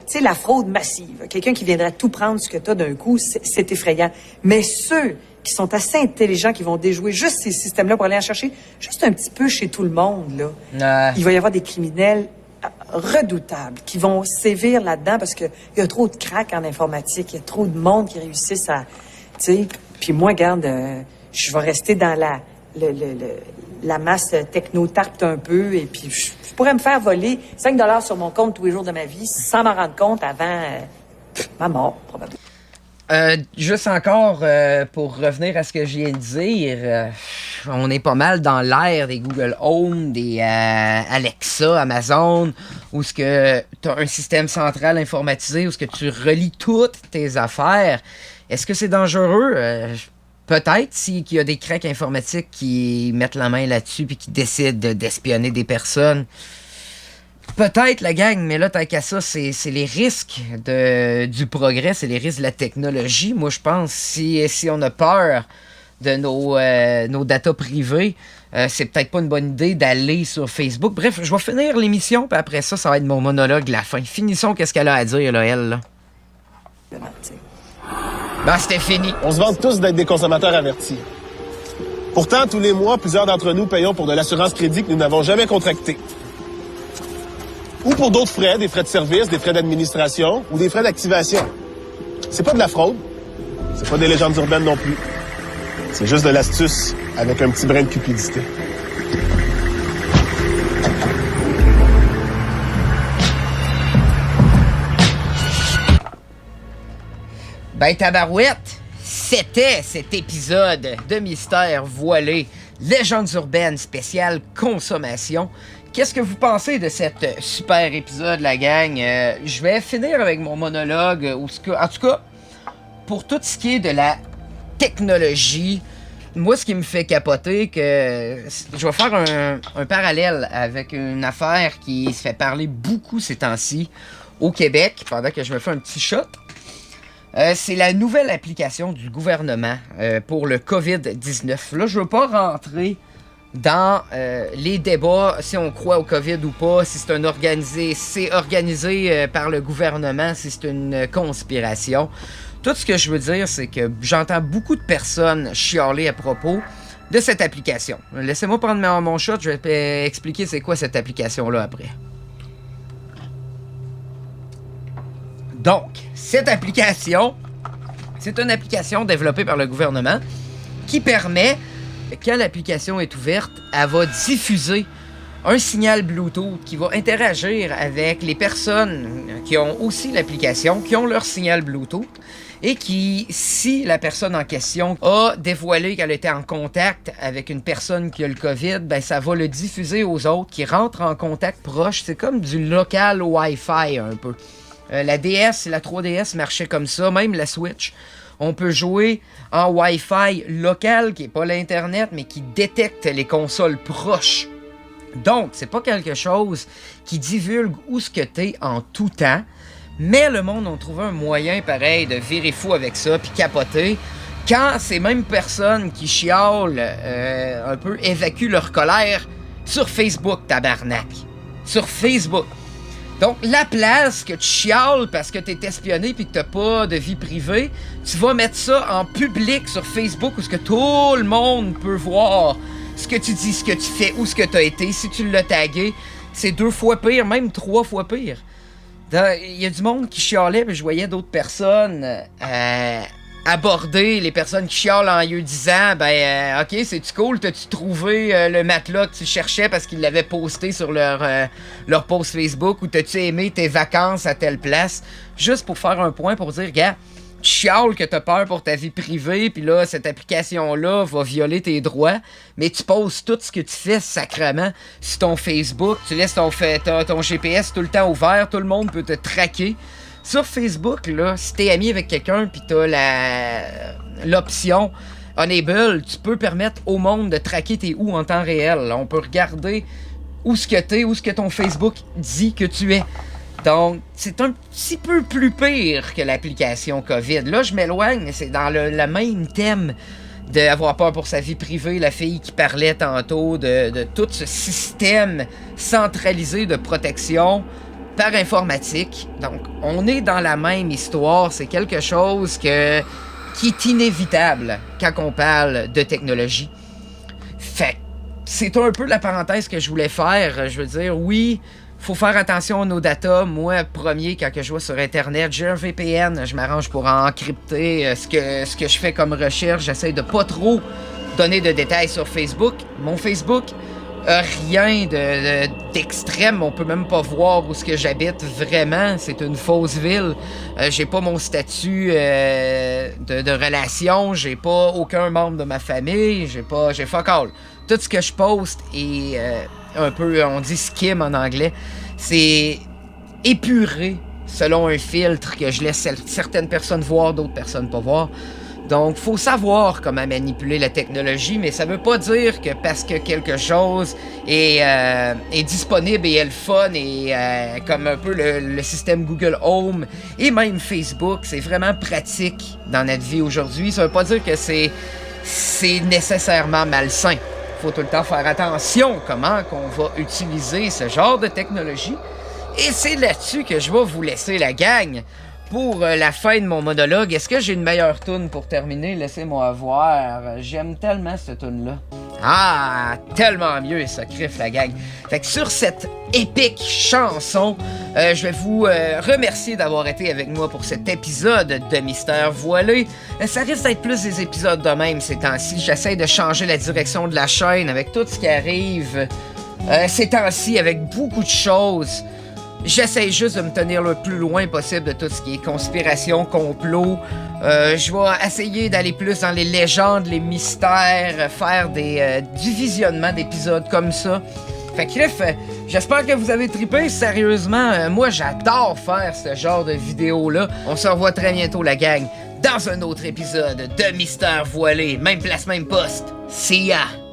sais, la fraude massive, quelqu'un qui viendrait tout prendre ce que tu as d'un coup, c'est effrayant. Mais ceux qui sont assez intelligents, qui vont déjouer juste ces systèmes-là pour aller en chercher juste un petit peu chez tout le monde, là. Il va y avoir des criminels redoutables qui vont sévir là-dedans parce qu'il y a trop de cracks en informatique, il y a trop de monde qui réussissent à... Tu sais, puis moi, regarde, je vais rester dans la masse techno-tarpte un peu et puis je pourrais me faire voler 5$ sur mon compte tous les jours de ma vie sans m'en rendre compte avant ma mort, probablement. Juste encore, pour revenir à ce que je viens de dire, on est pas mal dans l'ère des Google Home, des Alexa, Amazon, où ce que tu as un système central informatisé, où ce que tu relis toutes tes affaires. Est-ce que c'est dangereux? Peut-être, s'il y a des cracks informatiques qui mettent la main là-dessus puis qui décident d'espionner des personnes. Peut-être, la gang, mais là, tant qu'à ça, c'est les risques du progrès, c'est les risques de la technologie. Moi, je pense, si on a peur de nos datas privées, c'est peut-être pas une bonne idée d'aller sur Facebook. Bref, je vais finir l'émission, puis après ça, ça va être mon monologue de la fin. Finissons qu'est-ce qu'elle a à dire, là, elle, là. Ben, c'était fini. On se vante tous d'être des consommateurs avertis. Pourtant, tous les mois, plusieurs d'entre nous payons pour de l'assurance crédit que nous n'avons jamais contractée. Ou pour d'autres frais, des frais de service, des frais d'administration ou des frais d'activation. C'est pas de la fraude, c'est pas des légendes urbaines non plus. C'est juste de l'astuce avec un petit brin de cupidité. Ben tabarouette, c'était cet épisode de Mystère voilé, légendes urbaines spéciale consommation. Qu'est-ce que vous pensez de cet super épisode, la gang? Je vais finir avec mon monologue. En tout cas, pour tout ce qui est de la technologie, moi, ce qui me fait capoter, que je vais faire un parallèle avec une affaire qui se fait parler beaucoup ces temps-ci au Québec, pendant que je me fais un petit shot. C'est la nouvelle application du gouvernement pour le COVID-19. Là, je veux pas rentrer dans les débats, si on croit au COVID ou pas, si c'est organisé par le gouvernement, si c'est une conspiration. Tout ce que je veux dire, c'est que j'entends beaucoup de personnes chialer à propos de cette application. Laissez-moi prendre mon shot, je vais expliquer c'est quoi cette application-là après. Donc, cette application, c'est une application développée par le gouvernement qui permet, quand l'application est ouverte, elle va diffuser un signal Bluetooth qui va interagir avec les personnes qui ont aussi l'application, qui ont leur signal Bluetooth, et qui, si la personne en question a dévoilé qu'elle était en contact avec une personne qui a le COVID, ben ça va le diffuser aux autres qui rentrent en contact proche. C'est comme du local Wi-Fi un peu. La DS et la 3DS marchaient comme ça, même la Switch. On peut jouer en Wi-Fi local, qui n'est pas l'Internet, mais qui détecte les consoles proches. Donc, c'est pas quelque chose qui divulgue où ce que t'es en tout temps, mais le monde a trouvé un moyen pareil de virer fou avec ça, puis capoter, quand ces mêmes personnes qui chialent un peu évacuent leur colère sur Facebook, tabarnak. Sur Facebook. Donc, la place que tu chiales parce que t'es espionné puis que t'as pas de vie privée, tu vas mettre ça en public sur Facebook où ce que tout le monde peut voir ce que tu dis, ce que tu fais, où ce que tu as été, si tu l'as tagué, c'est 2 fois pire, même 3 fois pire. Il y a du monde qui chialait, mais je voyais d'autres personnes aborder les personnes qui chialent en eux disant ok, c'est-tu cool, t'as-tu trouvé le matelas que tu cherchais parce qu'ils l'avaient posté sur leur post Facebook, ou t'as-tu aimé tes vacances à telle place, juste pour faire un point pour dire, gars, tu chiales que t'as peur pour ta vie privée, puis là, cette application-là va violer tes droits, mais tu poses tout ce que tu fais sacrément sur ton Facebook, tu laisses ton GPS tout le temps ouvert, tout le monde peut te traquer. Sur Facebook, là, si t'es ami avec quelqu'un pis t'as l'option Enable, tu peux permettre au monde de traquer tes où en temps réel. On peut regarder où ce que t'es, où ce que ton Facebook dit que tu es. Donc, c'est un petit peu plus pire que l'application COVID. Là, je m'éloigne, mais c'est dans le même thème d'avoir peur pour sa vie privée, la fille qui parlait tantôt de tout ce système centralisé de protection par informatique. Donc, on est dans la même histoire. C'est quelque chose qui est inévitable quand on parle de technologie. Fait c'est un peu la parenthèse que je voulais faire. Je veux dire, oui, faut faire attention à nos datas. Moi, premier, quand je vais sur Internet, j'ai un VPN. Je m'arrange pour encrypter ce que je fais comme recherche. J'essaie de pas trop donner de détails sur Facebook. Mon Facebook, rien d'extrême, on peut même pas voir où ce que j'habite vraiment, c'est une fausse ville. J'ai pas mon statut de relation, j'ai pas aucun membre de ma famille, j'ai fuck all. Tout ce que je poste est un peu, on dit skim en anglais, c'est épuré selon un filtre que je laisse certaines personnes voir, d'autres personnes pas voir. Donc, faut savoir comment manipuler la technologie, mais ça veut pas dire que parce que quelque chose est disponible et est le fun et comme un peu le système Google Home et même Facebook, c'est vraiment pratique dans notre vie aujourd'hui. Ça veut pas dire que c'est nécessairement malsain. Faut tout le temps faire attention comment qu'on va utiliser ce genre de technologie. Et c'est là-dessus que je vais vous laisser la gang. Pour la fin de mon monologue, est-ce que j'ai une meilleure toune pour terminer? Laissez-moi voir. J'aime tellement cette toune-là. Ah, tellement mieux, ça, Criff, la gang. Fait que sur cette épique chanson, je vais vous remercier d'avoir été avec moi pour cet épisode de Mystère Voilé. Ça risque d'être plus des épisodes de même ces temps-ci. J'essaie de changer la direction de la chaîne avec tout ce qui arrive ces temps-ci, avec beaucoup de choses. J'essaie juste de me tenir le plus loin possible de tout ce qui est conspiration, complot. Je vais essayer d'aller plus dans les légendes, les mystères, faire du visionnement d'épisodes comme ça. Fait que bref, j'espère que vous avez trippé. Sérieusement, moi j'adore faire ce genre de vidéos-là. On se revoit très bientôt, la gang, dans un autre épisode de Mystère Voilé. Même place, même poste. See ya!